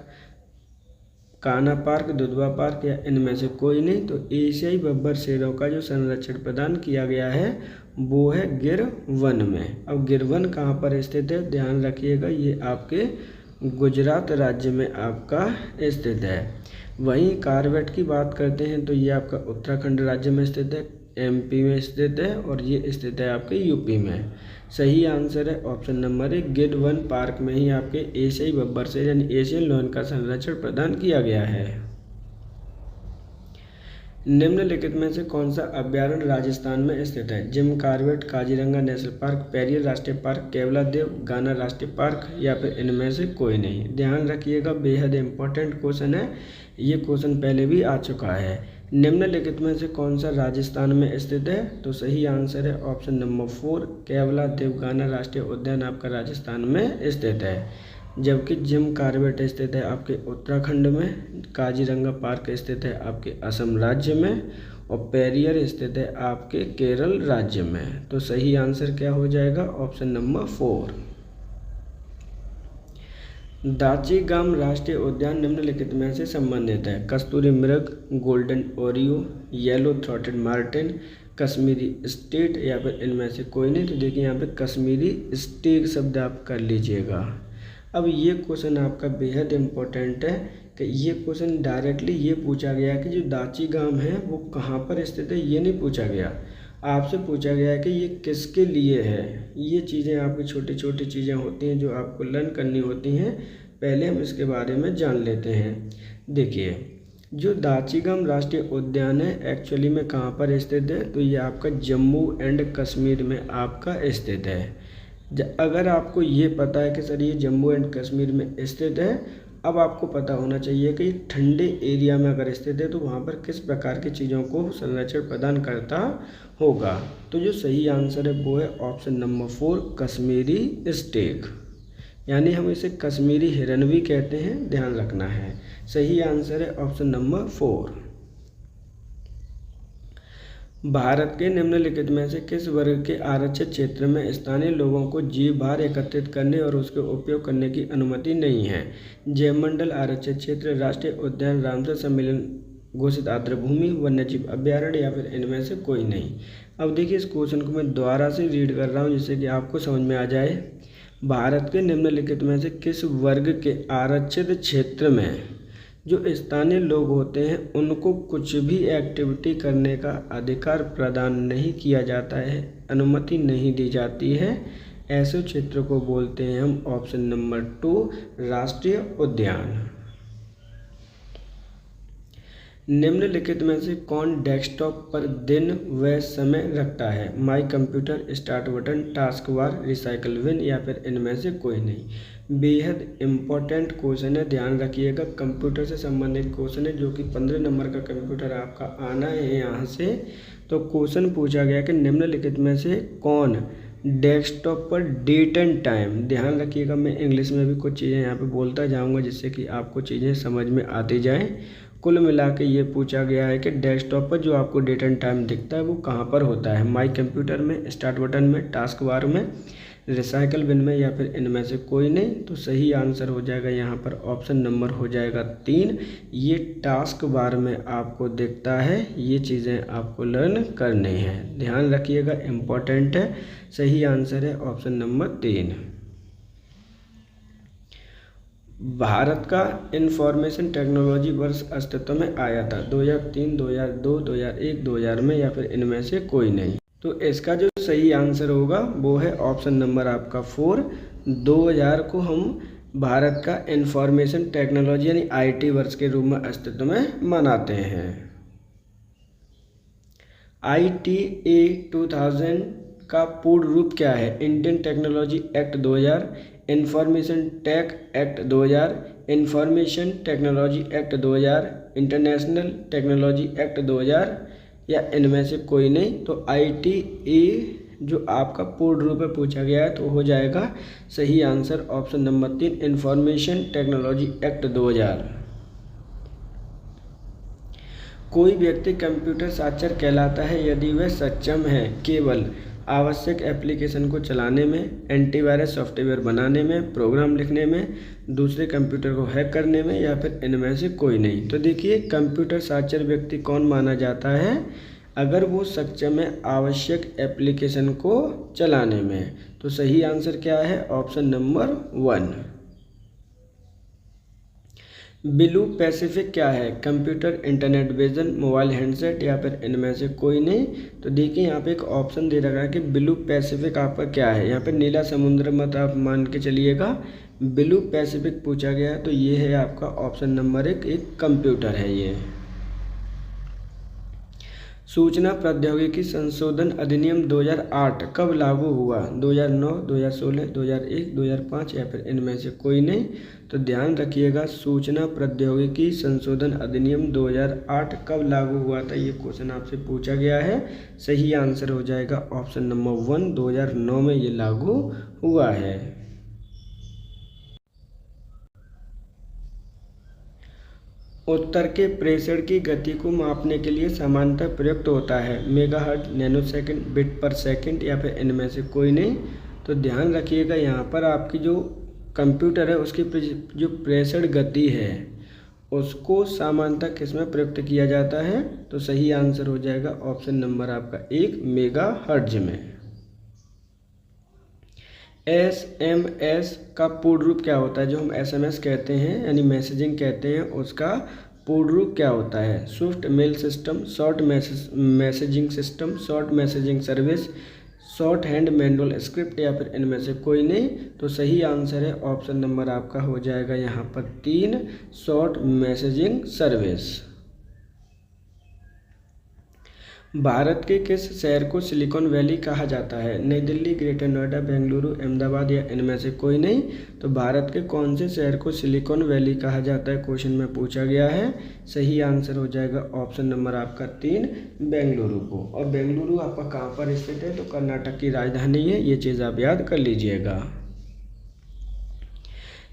Kanha park, Dudhwa park, या इनमें से कोई नहीं। तो एशियाई बब्बर शेरों का जो संरक्षण प्रदान किया गया है वो है गिर वन में। अब गिर वन कहाँ पर स्थित है? ध्यान रखिएगा, ये आपके गुजरात राज्य में आपका स्थित है। वहीं कॉर्बेट की बात करते हैं तो ये आपका उत्तराखंड राज्य में स्थित है, एमपी में स्थित है, और ये स्थित है आपके यूपी में। सही आंसर है ऑप्शन नंबर 1, गिर वन पार्क में ही आपके एशियाई बब्बर शेर यानी एशियन लॉयन का संरक्षण प्रदान किया गया है। निम्नलिखित में से कौन सा अभ्यारण्य राजस्थान में स्थित है? Jim Corbett, Kaziranga national park, Periyar राष्ट्रीय पार्क, केवलादेव गाना राष्ट्रीय पार्क या फिर इनमें से कोई नहीं। ध्यान रखिएगा, बेहद इंपॉर्टेंट क्वेश्चन है, ये क्वेश्चन पहले भी आ चुका है। निम्नलिखित में से कौन सा राजस्थान में स्थित है? तो सही आंसर है ऑप्शन नंबर 4, केवलादेव गाना राष्ट्रीय उद्यान आपका राजस्थान में स्थित है। जबकि जिम कॉर्बेट स्थित है आपके उत्तराखंड में, काजीरंगा पार्क स्थित है आपके असम राज्य में और पेरियर स्थित है आपके केरल राज्य में। तो सही आंसर क्या हो जाएगा? Option number 4। दाचीगाम राष्ट्रीय उद्यान निम्नलिखित में से संबंधित है? कस्तूरी मृग, golden Oreo, yellow throated Martin, Kashmiri state या फिर इनमें से कोई नहीं। तो देखिए यहाँ पे कश्मीरी स्टेट शब्द आप कर लीजिएगा। अब ये क्वेश्चन आपका बेहद इम्पोर्टेंट है कि ये क्वेश्चन डायरेक्टली ये पूछा गया कि जो दाचीगाम है वो कहाँ पर स्थित है, ये नहीं पूछा गया। आपसे पूछा गया है कि ये किसके लिए है। ये चीज़ें आपकी छोटी छोटी चीज़ें होती हैं जो आपको लर्न करनी होती हैं। पहले हम इसके बारे में जान लेते हैं। देखिए, जो दाचीगाम राष्ट्रीय उद्यान है एक्चुअली में कहाँ पर स्थित है? तो ये आपका जम्मू एंड कश्मीर में आपका स्थित है। अगर आपको ये पता है कि सर ये जम्मू एंड कश्मीर में स्थित है, अब आपको पता होना चाहिए कि ठंडे एरिया में अगर स्थित है तो वहाँ पर किस प्रकार की चीज़ों को संरक्षण प्रदान करता होगा। तो जो सही आंसर है वो है ऑप्शन नंबर 4, कश्मीरी स्टेक, यानी हम इसे कश्मीरी हिरन भी कहते हैं, ध्यान रखना है। सही आंसर है ऑप्शन नंबर 4। भारत के निम्नलिखित में से किस वर्ग के आरक्षित क्षेत्र में स्थानीय लोगों को जीव भार एकत्रित करने और उसके उपयोग करने की अनुमति नहीं है? जयमंडल आरक्षित क्षेत्र, राष्ट्रीय उद्यान, रामसर सम्मेलन घोषित आर्द्रभूमि, वन्यजीव अभ्यारण्य या फिर इनमें से कोई नहीं। अब देखिए, इस क्वेश्चन को मैं दोबारा से रीड कर रहा हूँ जिससे कि आपको समझ में आ जाए। भारत के निम्नलिखित में से किस वर्ग के आरक्षित क्षेत्र में जो स्थानीय लोग होते हैं उनको कुछ भी एक्टिविटी करने का अधिकार प्रदान नहीं किया जाता है, अनुमति नहीं दी जाती है, ऐसे क्षेत्र को बोलते हैं हम ऑप्शन नंबर 2, राष्ट्रीय उद्यान। निम्नलिखित में से कौन डेस्कटॉप पर दिन व समय रखता है? My computer, start button, taskbar, recycle bin या फिर इनमें से कोई नहीं। बेहद इम्पोर्टेंट क्वेश्चन है, ध्यान रखिएगा। कंप्यूटर से संबंधित क्वेश्चन है जो कि 15 नंबर का कंप्यूटर आपका आना है यहाँ से। तो क्वेश्चन पूछा गया कि निम्नलिखित में से कौन डेस्कटॉप पर डेट एंड टाइम, ध्यान रखिएगा, मैं इंग्लिश में भी कुछ चीज़ें यहाँ पे बोलता जाऊँगा जिससे कि आपको चीज़ें समझ में आती जाए। कुल मिला के ये पूछा गया है कि डेस्कटॉप पर जो आपको डेट एंड टाइम दिखता है वो कहाँ पर होता है? माई कंप्यूटर में, स्टार्ट बटन में, टास्क बार में, रिसाइकल बिन में या फिर इनमें से कोई नहीं। तो सही आंसर हो जाएगा यहाँ पर ऑप्शन नंबर हो जाएगा 3, ये टास्क बार में आपको दिखता है। ये चीज़ें आपको लर्न करनी है, ध्यान रखिएगा, इम्पोर्टेंट है। सही आंसर है ऑप्शन नंबर 3। भारत का इंफॉर्मेशन टेक्नोलॉजी वर्ष अस्तित्व में आया था? 2003, 2002, 2001, 2000 में या फिर इनमें से कोई नहीं। तो इसका जो सही आंसर होगा वो है ऑप्शन नंबर आपका 4, 2000 को हम भारत का इंफॉर्मेशन टेक्नोलॉजी यानी IT वर्ष के रूप में अस्तित्व में मनाते हैं। ITA 2000 का पूर्ण रूप क्या है? Indian technology act 2000, information tech act 2000, information technology act 2000, international technology act 2000 या इनमें से कोई नहीं। तो ITA जो आपका पूर्ण रूप में पूछा गया है तो हो जाएगा सही answer option number 3, information technology act 2000। कोई व्यक्ति कंप्यूटर साक्षर कहलाता है यदि वह सक्षम है केवल आवश्यक एप्लीकेशन को चलाने में, एंटीवायरस सॉफ्टवेयर बनाने में, प्रोग्राम लिखने में, दूसरे कंप्यूटर को हैक करने में या फिर इनमें से कोई नहीं। तो देखिए, कंप्यूटर साक्षर व्यक्ति कौन माना जाता है? अगर वो सक्षम है आवश्यक एप्लीकेशन को चलाने में। तो सही आंसर क्या है? Option number 1। ब्लू पैसिफिक क्या है? Computer, internet vision, mobile handset या फिर इनमें से कोई नहीं। तो देखिए यहाँ पे एक ऑप्शन दे रखा है कि ब्लू पैसिफिक आपका क्या है। यहाँ पे नीला समुद्र मत आप मान के चलिएगा, ब्लू पैसिफिक पूछा गया है तो ये है आपका ऑप्शन नंबर 1, एक कंप्यूटर है ये। सूचना प्रौद्योगिकी संशोधन अधिनियम 2008 कब लागू हुआ? 2009, 2016, 2001, 2005 या फिर इनमें से कोई नहीं। तो ध्यान रखिएगा, सूचना प्रौद्योगिकी संशोधन अधिनियम 2008 कब लागू हुआ था, ये क्वेश्चन आपसे पूछा गया है। सही आंसर हो जाएगा ऑप्शन नंबर 1, 2009 में ये लागू हुआ है। उत्तर के प्रेषण की गति को मापने के लिए सामान्यतः प्रयुक्त होता है मेगाहर्ट्ज, नैनोसेकंड, बिट पर सेकंड या फिर इनमें से कोई नहीं। तो ध्यान रखिएगा, यहाँ पर आपकी जो कंप्यूटर है उसकी जो प्रेषण गति है उसको सामान्यतः किस में प्रयुक्त किया जाता है? तो सही आंसर हो जाएगा ऑप्शन नंबर आपका 1, मेगाहर्ट्ज में। SMS का पूर्ण रूप क्या होता है? जो हम SMS कहते हैं यानी मैसेजिंग कहते हैं, उसका पूर्ण रूप क्या होता है? Swift mail system, short messaging system, short messaging service, shorthand manual script या फिर इनमें से कोई नहीं। तो सही आंसर है ऑप्शन नंबर आपका हो जाएगा यहाँ पर 3, शॉर्ट मैसेजिंग सर्विस। भारत के किस शहर को सिलिकॉन वैली कहा जाता है? नई दिल्ली, ग्रेटर नोएडा, बेंगलुरु, अहमदाबाद या इनमें से कोई नहीं। तो भारत के कौन से शहर को सिलिकॉन वैली कहा जाता है, क्वेश्चन में पूछा गया है। सही आंसर हो जाएगा ऑप्शन नंबर आपका 3, बेंगलुरु को। और बेंगलुरु आपका कहाँ पर स्थित है? तो कर्नाटक की राजधानी है, ये चीज़ आप याद कर लीजिएगा।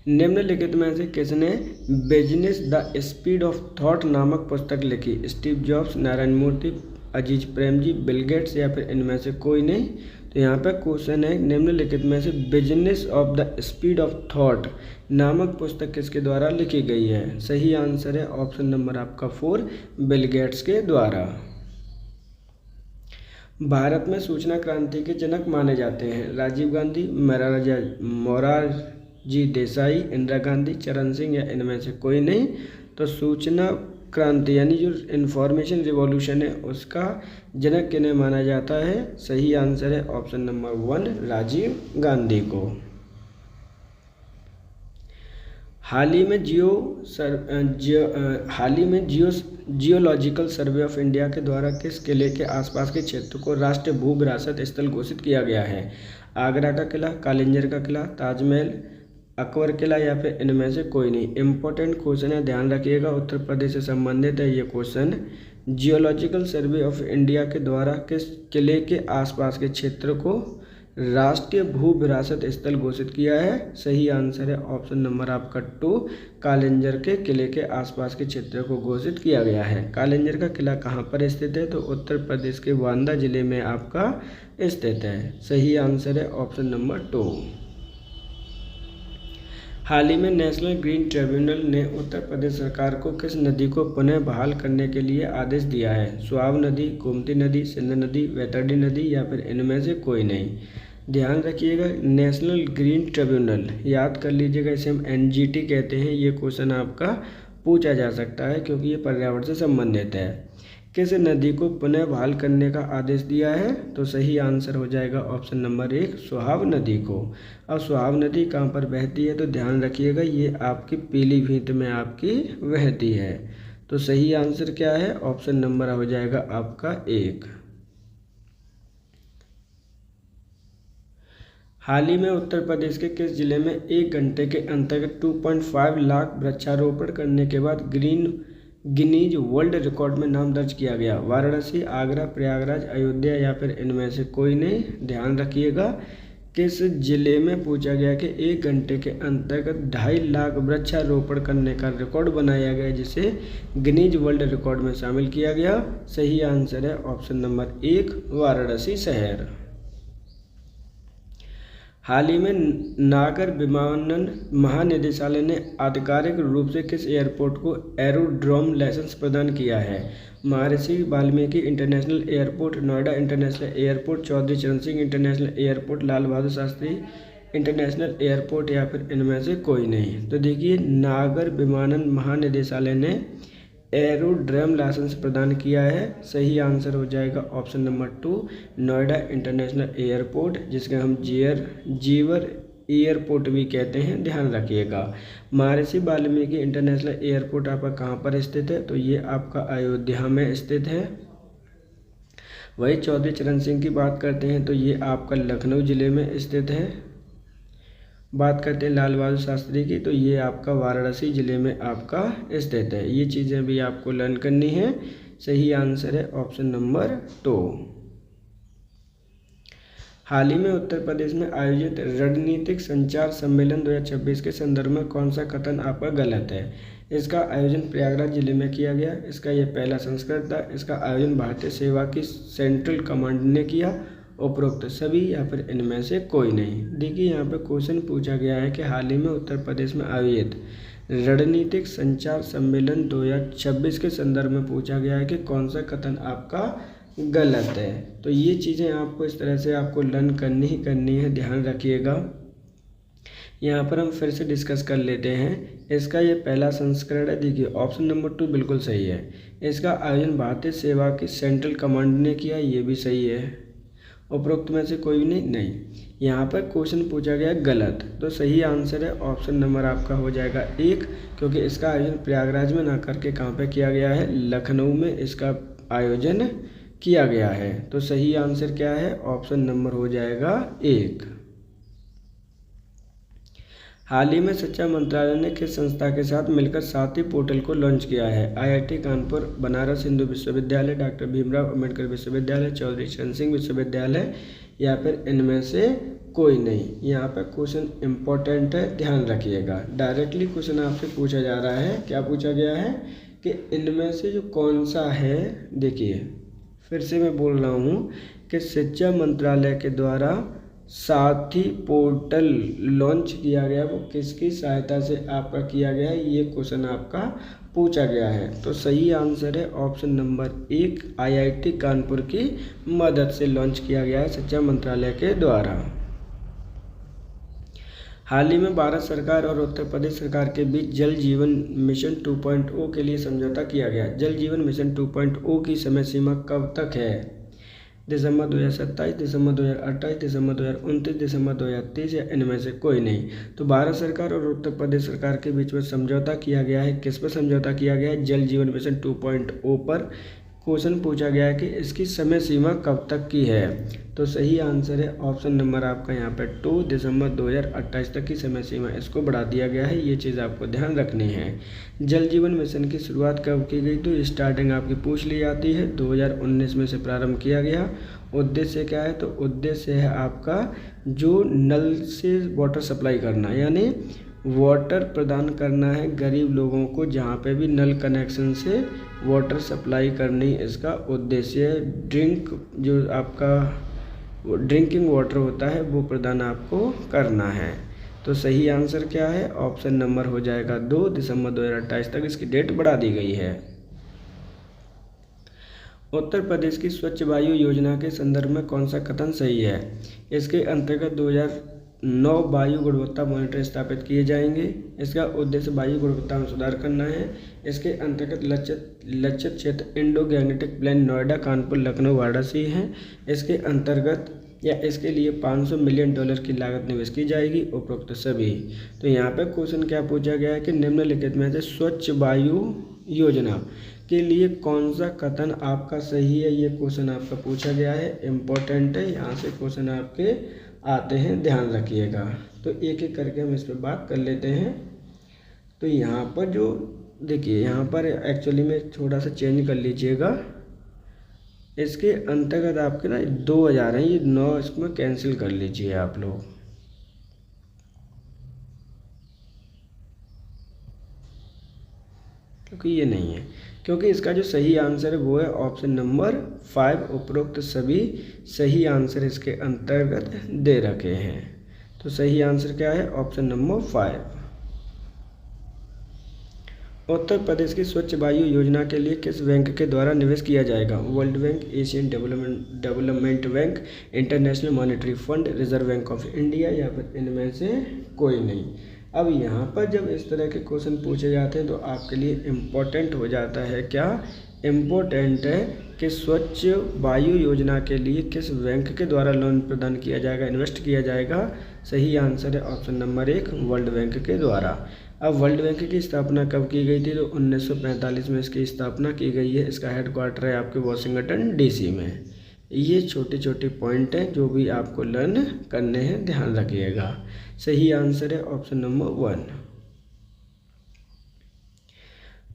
निम्नलिखित में से किसने business the speed of thought नामक पुस्तक लिखी? स्टीव जॉब्स, नारायण मूर्ति, अजीज प्रेमजी, बिल गेट्स या फिर इनमें से कोई नहीं। तो यहाँ पे क्वेश्चन है, निम्नलिखित में से business of the speed of thought नामक पुस्तक किसके द्वारा लिखी गई है? सही आंसर है ऑप्शन नंबर आपका 4, बिल गेट्स के द्वारा। भारत में सूचना क्रांति के जनक माने जाते हैं राजीव गांधी, मोरारजी देसाई, इंदिरा गांधी, चरण सिंह या इनमें से कोई नहीं। तो सूचना क्रांति यानी जो इंफॉर्मेशन रिवॉल्यूशन है उसका जनक किन्हें माना जाता है? सही आंसर है ऑप्शन नंबर 1, राजीव गांधी को। हाल ही में जियोलॉजिकल सर्वे ऑफ इंडिया के द्वारा किस किले के आसपास के क्षेत्र को राष्ट्रीय भू विरासत स्थल घोषित किया गया है? आगरा का किला, कालिंजर का किला, ताजमहल, अकबर किला या फिर इनमें से कोई नहीं। इंपॉर्टेंट क्वेश्चन है, ध्यान रखिएगा, उत्तर प्रदेश से संबंधित है ये question. Geological survey of India के द्वारा किस किले के आसपास के क्षेत्र को राष्ट्रीय भू विरासत स्थल घोषित किया है? सही आंसर है ऑप्शन नंबर आपका 2, कालिंजर के किले के आसपास के क्षेत्र को घोषित किया गया है। कालिंजर का किला कहाँ पर स्थित है? तो उत्तर प्रदेश के बांदा जिले में आपका स्थित है। सही आंसर है ऑप्शन नंबर 2। हाल ही में नेशनल ग्रीन ट्रिब्यूनल ने उत्तर प्रदेश सरकार को किस नदी को पुनः बहाल करने के लिए आदेश दिया है? स्वाब नदी, गोमती नदी, सिंध नदी, वैतरणी नदी या फिर इनमें से कोई नहीं। ध्यान रखिएगा, नेशनल ग्रीन ट्रिब्यूनल याद कर लीजिएगा, इसे हम NGT कहते हैं। ये क्वेश्चन आपका पूछा जा सकता है क्योंकि ये पर्यावरण से संबंधित है। किस नदी को पुनः बहाल करने का आदेश दिया है? तो सही आंसर हो जाएगा ऑप्शन नंबर 1, सोहाब नदी को। अब सोहाब नदी कहाँ पर बहती है? तो ध्यान रखिएगा, ये आपकी पीलीभीत में आपकी बहती है। तो सही आंसर क्या है? ऑप्शन नंबर हो जाएगा आपका 1। हाल ही में उत्तर प्रदेश के किस जिले में 1 घंटे के अंतर्गत 2.5 लाख वृक्षारोपण करने के बाद गिनीज वर्ल्ड रिकॉर्ड में नाम दर्ज किया गया? वाराणसी, आगरा, प्रयागराज, अयोध्या या फिर इनमें से कोई नहीं। ध्यान रखिएगा, किस जिले में पूछा गया कि 1 घंटे के अंतर्गत 2.5 लाख वृक्षारोपण करने का रिकॉर्ड बनाया गया, जिसे गिनीज वर्ल्ड रिकॉर्ड में शामिल किया गया? सही आंसर है ऑप्शन नंबर 1, वाराणसी शहर। हाल ही में नागर विमानन महानिदेशालय ने आधिकारिक रूप से किस एयरपोर्ट को एरोड्रोम लाइसेंस प्रदान किया है? Maharshi Valmiki international airport, Noida international airport, Chaudhary Charan Singh international airport, Lal Bahadur Shastri international airport या फिर इनमें से कोई नहीं। तो देखिए, नागर विमानन महानिदेशालय ने एरोड्रोम लाइसेंस प्रदान किया है। सही आंसर हो जाएगा option number 2, Noida international airport, जिसके हम जीवर एयरपोर्ट भी कहते हैं। ध्यान रखिएगा, महर्षि वाल्मीकि इंटरनेशनल एयरपोर्ट आपका कहाँ पर स्थित है? तो ये आपका अयोध्या में स्थित है। वही चौधरी चरण सिंह की बात करते हैं तो ये आपका लखनऊ ज़िले में स्थित है। बात करते हैं लाल बहादुर शास्त्री की तो ये आपका वाराणसी ज़िले में आपका स्थित है। ये चीज़ें भी आपको लर्न करनी है। सही आंसर है ऑप्शन नंबर 2। हाल ही में उत्तर प्रदेश में आयोजित रणनीतिक संचार सम्मेलन 2026 के संदर्भ में कौन सा कथन आपका गलत है? इसका आयोजन प्रयागराज जिले में किया गया। इसका यह पहला संस्करण था। इसका आयोजन भारतीय सेवा की सेंट्रल कमांड ने किया। उपरोक्त सभी या फिर इनमें से कोई नहीं। देखिए यहाँ पे क्वेश्चन पूछा गया है कि हाल ही में उत्तर प्रदेश में आयोजित रणनीतिक संचार सम्मेलन 2026 के संदर्भ में पूछा गया है कि कौन सा कथन आपका गलत है। तो ये चीज़ें आपको इस तरह से आपको लर्न करनी ही करनी है, ध्यान रखिएगा। यहाँ पर हम फिर से डिस्कस कर लेते हैं। इसका ये पहला संस्करण है। देखिए ऑप्शन नंबर 2 बिल्कुल सही है। इसका आयोजन भारतीय सेवा की सेंट्रल कमांड ने किया, ये भी सही है। उपरोक्त में से कोई भी नहीं। यहाँ पर क्वेश्चन पूछा गया गलत, तो सही आंसर है ऑप्शन नंबर आपका हो जाएगा 1, क्योंकि इसका आयोजन प्रयागराज में ना करके कहाँ पे किया गया है? लखनऊ में इसका आयोजन किया गया है। तो सही आंसर क्या है? ऑप्शन नंबर हो जाएगा 1। हाल ही में शिक्षा मंत्रालय ने किस संस्था के साथ मिलकर साथी पोर्टल को लॉन्च किया है? IIT कानपुर, बनारस हिंदू विश्वविद्यालय, डॉक्टर भीमराव अंबेडकर विश्वविद्यालय, चौधरी चरण सिंह विश्वविद्यालय, या फिर इनमें से कोई नहीं। यहाँ पर क्वेश्चन इंपॉर्टेंट है, ध्यान रखिएगा। डायरेक्टली क्वेश्चन आपसे पूछा जा रहा है। क्या पूछा गया है कि इनमें से जो कौन सा है? देखिए फिर से मैं बोल रहा हूँ कि शिक्षा मंत्रालय के द्वारा साथी पोर्टल लॉन्च किया गया, वो किसकी सहायता से आपका किया गया है? ये क्वेश्चन आपका पूछा गया है। तो सही आंसर है ऑप्शन नंबर 1, IIT कानपुर की मदद से लॉन्च किया गया है शिक्षा मंत्रालय के द्वारा। हाल ही में भारत सरकार और उत्तर प्रदेश सरकार के बीच जल जीवन मिशन 2.0 के लिए समझौता किया गया। जल जीवन मिशन 2.0 की समय सीमा कब तक है? दिसंबर 2027, दिसंबर 2028, दिसंबर 2029, दिसंबर 2030, या इनमें से कोई नहीं। तो भारत सरकार और उत्तर प्रदेश सरकार के बीच में समझौता किया गया है। किस पर समझौता किया गया है? जल जीवन मिशन 2.0 पर। क्वेश्चन पूछा गया है कि इसकी समय सीमा कब तक की है? तो सही आंसर है ऑप्शन नंबर आपका यहाँ पर 2, दिसंबर 2028 तक की समय सीमा इसको बढ़ा दिया गया है। ये चीज़ आपको ध्यान रखनी है। जल जीवन मिशन की शुरुआत कब की गई? तो स्टार्टिंग आपकी पूछ ली जाती है। 2019 में से प्रारंभ किया गया। उद्देश्य क्या है? तो उद्देश्य है आपका जो नल से वाटर सप्लाई करना, यानी वाटर प्रदान करना है गरीब लोगों को, जहाँ पे भी नल कनेक्शन से वाटर सप्लाई करनी इसका उद्देश्य है। जो आपका ड्रिंकिंग वाटर होता है वो प्रदान आपको करना है। तो सही आंसर क्या है? ऑप्शन नंबर हो जाएगा 2, दिसंबर 2028 तक इसकी डेट बढ़ा दी गई है। उत्तर प्रदेश की स्वच्छ वायु योजना के संदर्भ में कौन सा कथन सही है? इसके अंतर्गत 2009 वायु गुणवत्ता मॉनिटर स्थापित किए जाएंगे। इसका उद्देश्य वायु गुणवत्ता में सुधार करना है। इसके अंतर्गत लक्षित क्षेत्र Indo Gangetic plan Noida, Kanpur, Lucknow, Varanasi है। इसके अंतर्गत या इसके लिए $500 मिलियन की लागत निवेश की जाएगी। उपरोक्त सभी। तो यहाँ पे क्वेश्चन क्या पूछा गया है कि निम्नलिखित में से स्वच्छ वायु योजना के लिए कौन सा कथन आपका सही है? ये क्वेश्चन आपका पूछा गया है, इम्पोर्टेंट है। यहाँ से क्वेश्चन आपके आते हैं, ध्यान रखिएगा। तो एक एक करके हम इस पर बात कर लेते हैं। तो यहाँ पर जो देखिए, यहाँ पर एक्चुअली में थोड़ा सा चेंज कर लीजिएगा। इसके अंतर्गत आपके ना 2000 है, ये 9 इसमें कैंसिल कर लीजिए आप लोग। क्योंकि ये नहीं है, क्योंकि इसका जो सही आंसर है वो है ऑप्शन नंबर 5। उपरोक्त सभी सही आंसर इसके अंतर्गत दे रखे हैं। तो सही आंसर क्या है? Option number 5। उत्तर प्रदेश की स्वच्छ वायु योजना के लिए किस बैंक के द्वारा निवेश किया जाएगा? World bank, Asian development bank, international monetary fund, reserve bank of India, या फिर इनमें से कोई नहीं। अब यहाँ पर जब इस तरह के क्वेश्चन पूछे जाते हैं तो आपके लिए इम्पोर्टेंट हो जाता है। क्या इम्पोर्टेंट है कि स्वच्छ वायु योजना के लिए किस बैंक के द्वारा लोन प्रदान किया जाएगा, इन्वेस्ट किया जाएगा? सही आंसर है ऑप्शन नंबर 1, वर्ल्ड बैंक के द्वारा। अब वर्ल्ड बैंक की स्थापना कब की गई थी? तो 1945 में इसकी स्थापना की गई है। इसका हेडक्वार्टर है आपके वाशिंगटन DC में। ये छोटे छोटे पॉइंट हैं जो भी आपको लर्न करने हैं, ध्यान रखिएगा। सही आंसर है ऑप्शन नंबर 1।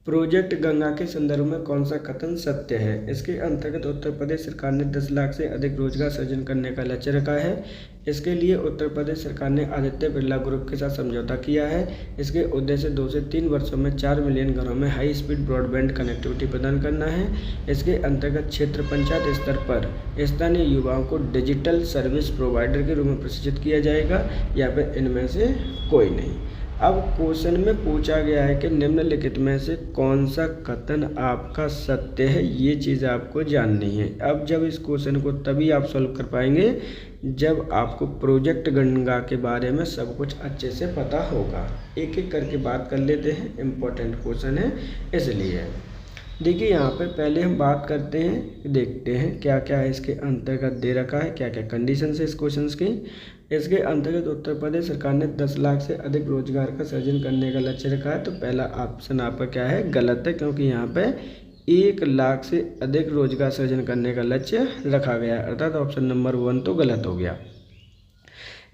प्रोजेक्ट गंगा के संदर्भ में कौन सा कथन सत्य है? इसके अंतर्गत उत्तर प्रदेश सरकार ने 10 लाख से अधिक रोजगार सृजन करने का लक्ष्य रखा है। इसके लिए उत्तर प्रदेश सरकार ने आदित्य बिरला ग्रुप के साथ समझौता किया है। इसके उद्देश्य 2 से 3 वर्षों में 4 मिलियन घरों में हाई स्पीड ब्रॉडबैंड कनेक्टिविटी प्रदान करना है। इसके अंतर्गत क्षेत्र पंचायत स्तर पर स्थानीय युवाओं को डिजिटल सर्विस प्रोवाइडर के रूप में प्रशिक्षित किया जाएगा, या फिर इनमें से कोई नहीं। अब क्वेश्चन में पूछा गया है कि निम्नलिखित में से कौन सा कथन आपका सत्य है, ये चीज़ आपको जाननी है। अब जब इस क्वेश्चन को तभी आप सॉल्व कर पाएंगे जब आपको प्रोजेक्ट गंगा के बारे में सब कुछ अच्छे से पता होगा। एक एक करके बात कर लेते हैं, इम्पोर्टेंट क्वेश्चन है इसलिए। देखिए यहाँ पर पहले हम बात करते हैं, देखते हैं क्या क्या है इसके अंतर्गत दे रखा है, क्या क्या कंडीशन है इस क्वेश्चन की। इसके अंतर्गत उत्तर प्रदेश सरकार ने 10 लाख से अधिक रोजगार का सृजन करने का लक्ष्य रखा है। तो पहला ऑप्शन आपका क्या है? गलत है, क्योंकि यहाँ पे 1 लाख से अधिक रोजगार सृजन करने का लक्ष्य रखा गया है, अर्थात ऑप्शन नंबर 1 तो गलत हो गया।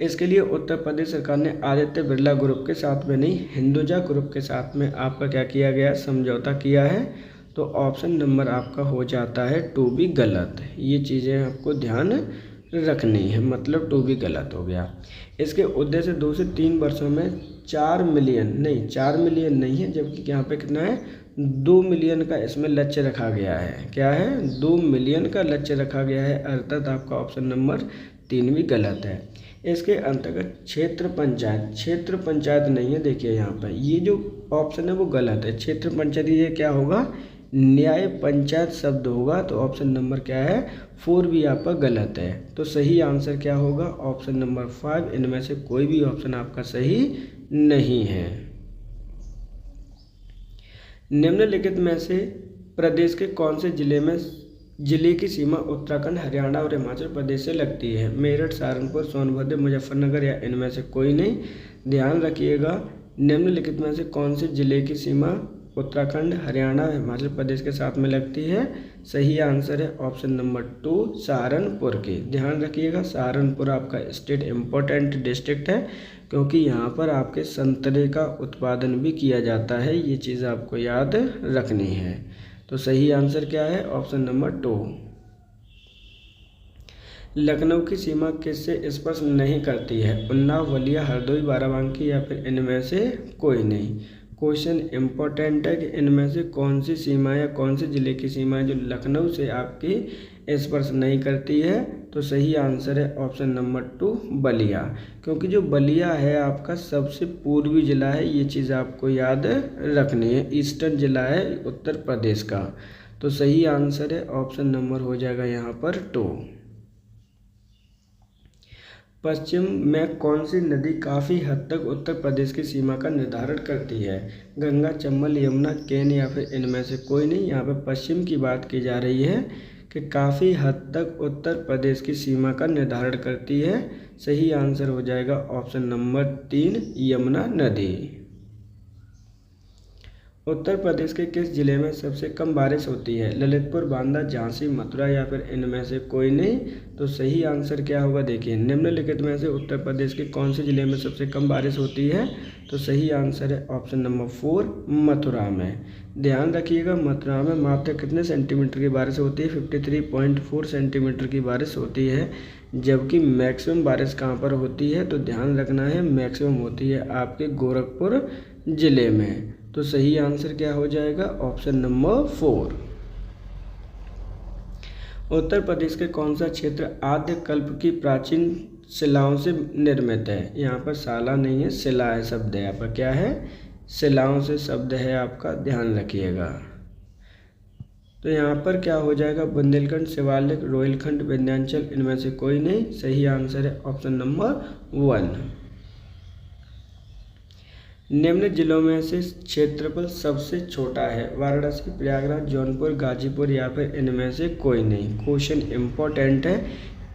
इसके लिए उत्तर प्रदेश सरकार ने आदित्य बिरला ग्रुप के साथ में नहीं, हिंदुजा ग्रुप के साथ में आपका क्या किया गया? समझौता किया है। तो ऑप्शन नंबर आपका हो जाता है 2 भी गलत। ये चीज़ें आपको ध्यान रखनी है, मतलब 2 भी गलत हो गया। इसके उद्देश्य 2 से 3 वर्षों में 4 मिलियन नहीं है, जबकि यहाँ पे कितना है? 2 मिलियन का इसमें लक्ष्य रखा गया है। क्या है? 2 मिलियन का लक्ष्य रखा गया है, अर्थात आपका ऑप्शन नंबर 3 भी गलत है। इसके अंतर्गत क्षेत्र पंचायत नहीं है। देखिए यहाँ पर ये जो ऑप्शन है वो गलत है। क्षेत्र पंचायत ये क्या होगा? न्याय पंचायत शब्द होगा। तो ऑप्शन नंबर क्या है? 4 भी आपका गलत है। तो सही आंसर क्या होगा? Option number 5। इनमें से कोई भी ऑप्शन आपका सही नहीं है। निम्नलिखित में से प्रदेश के कौन से जिले की सीमा उत्तराखंड, हरियाणा और हिमाचल प्रदेश से लगती है? मेरठ, सहारनपुर, सोनभद्र, मुजफ्फरनगर या इनमें से कोई नहीं। ध्यान रखिएगा, निम्नलिखित में से कौन से जिले की सीमा उत्तराखंड, हरियाणा, हिमाचल प्रदेश के साथ में लगती है? सही आंसर है ऑप्शन नंबर 2 सहारनपुर की। ध्यान रखिएगा, सहारनपुर आपका स्टेट इम्पोर्टेंट डिस्ट्रिक्ट है, क्योंकि यहाँ पर आपके संतरे का उत्पादन भी किया जाता है। ये चीज़ आपको याद रखनी है। तो सही आंसर क्या है? Option number 2। लखनऊ की सीमा किससे स्पर्श नहीं करती है? उन्नाव, बलिया, हरदोई, बाराबंकी या फिर इनमें से कोई नहीं। क्वेश्चन इम्पोर्टेंट है कि इनमें से कौन सी सीमा या कौन से ज़िले की सीमा है जो लखनऊ से आपकी स्पर्श नहीं करती है? तो सही आंसर है ऑप्शन नंबर 2 बलिया, क्योंकि जो बलिया है आपका सबसे पूर्वी ज़िला है। ये चीज़ आपको याद रखनी है, ईस्टर्न ज़िला है उत्तर प्रदेश का। तो सही आंसर है ऑप्शन नंबर हो जाएगा यहाँ पर 2। पश्चिम में कौन सी नदी काफ़ी हद तक उत्तर प्रदेश की सीमा का निर्धारण करती है? गंगा, चंबल, यमुना, केन या फिर इनमें से कोई नहीं। यहाँ पर पश्चिम की बात की जा रही है कि काफ़ी हद तक उत्तर प्रदेश की सीमा का निर्धारण करती है। सही आंसर हो जाएगा ऑप्शन नंबर 3 यमुना नदी। उत्तर प्रदेश के किस जिले में सबसे कम बारिश होती है? ललितपुर, बांदा, झांसी, मथुरा या फिर इनमें से कोई नहीं। तो सही आंसर क्या होगा? देखिए, निम्नलिखित में से उत्तर प्रदेश के कौन से जिले में सबसे कम बारिश होती है? तो सही आंसर है ऑप्शन नंबर 4 मथुरा में। ध्यान रखिएगा, मथुरा में मात्र कितने सेंटीमीटर की बारिश होती है? 53.4 सेंटीमीटर की बारिश होती है। जबकि मैक्सिमम बारिश कहाँ पर होती है? तो ध्यान रखना है, मैक्सिमम होती है आपके गोरखपुर ज़िले में। तो सही आंसर क्या हो जाएगा? Option number 4। उत्तर प्रदेश के कौन सा क्षेत्र आद्य कल्प की प्राचीन शिलाओं से निर्मित है? यहाँ पर साला नहीं है, शिला है शब्द है। यहाँ पर क्या है? शिलाओं से शब्द है आपका, ध्यान रखिएगा। तो यहाँ पर क्या हो जाएगा? बुंदेलखंड, शिवालिक, रोहिलखंड, विंध्याचल, इनमें से कोई नहीं। सही आंसर है ऑप्शन नंबर 1। निम्न जिलों में से क्षेत्रफल सबसे छोटा है? वाराणसी, प्रयागराज, जौनपुर, गाजीपुर या फिर इनमें से कोई नहीं। क्वेश्चन इम्पोर्टेंट है,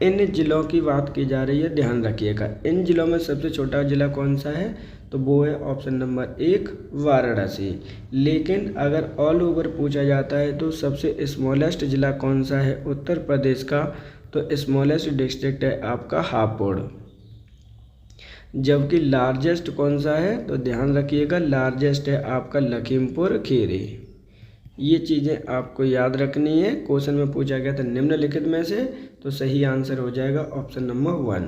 इन जिलों की बात की जा रही है, ध्यान रखिएगा। इन जिलों में सबसे छोटा जिला कौन सा है? तो वो है ऑप्शन नंबर 1 वाराणसी। लेकिन अगर ऑल ओवर पूछा जाता है तो सबसे स्मॉलेस्ट जिला कौन सा है उत्तर प्रदेश का? तो स्मॉलेस्ट डिस्ट्रिक्ट है आपका हापुड़। जबकि लार्जेस्ट कौन सा है, तो ध्यान रखिएगा लार्जेस्ट है आपका लखीमपुर खीरी। ये चीज़ें आपको याद रखनी है। क्वेश्चन में पूछा गया था निम्नलिखित में से, तो सही आंसर हो जाएगा ऑप्शन नंबर 1।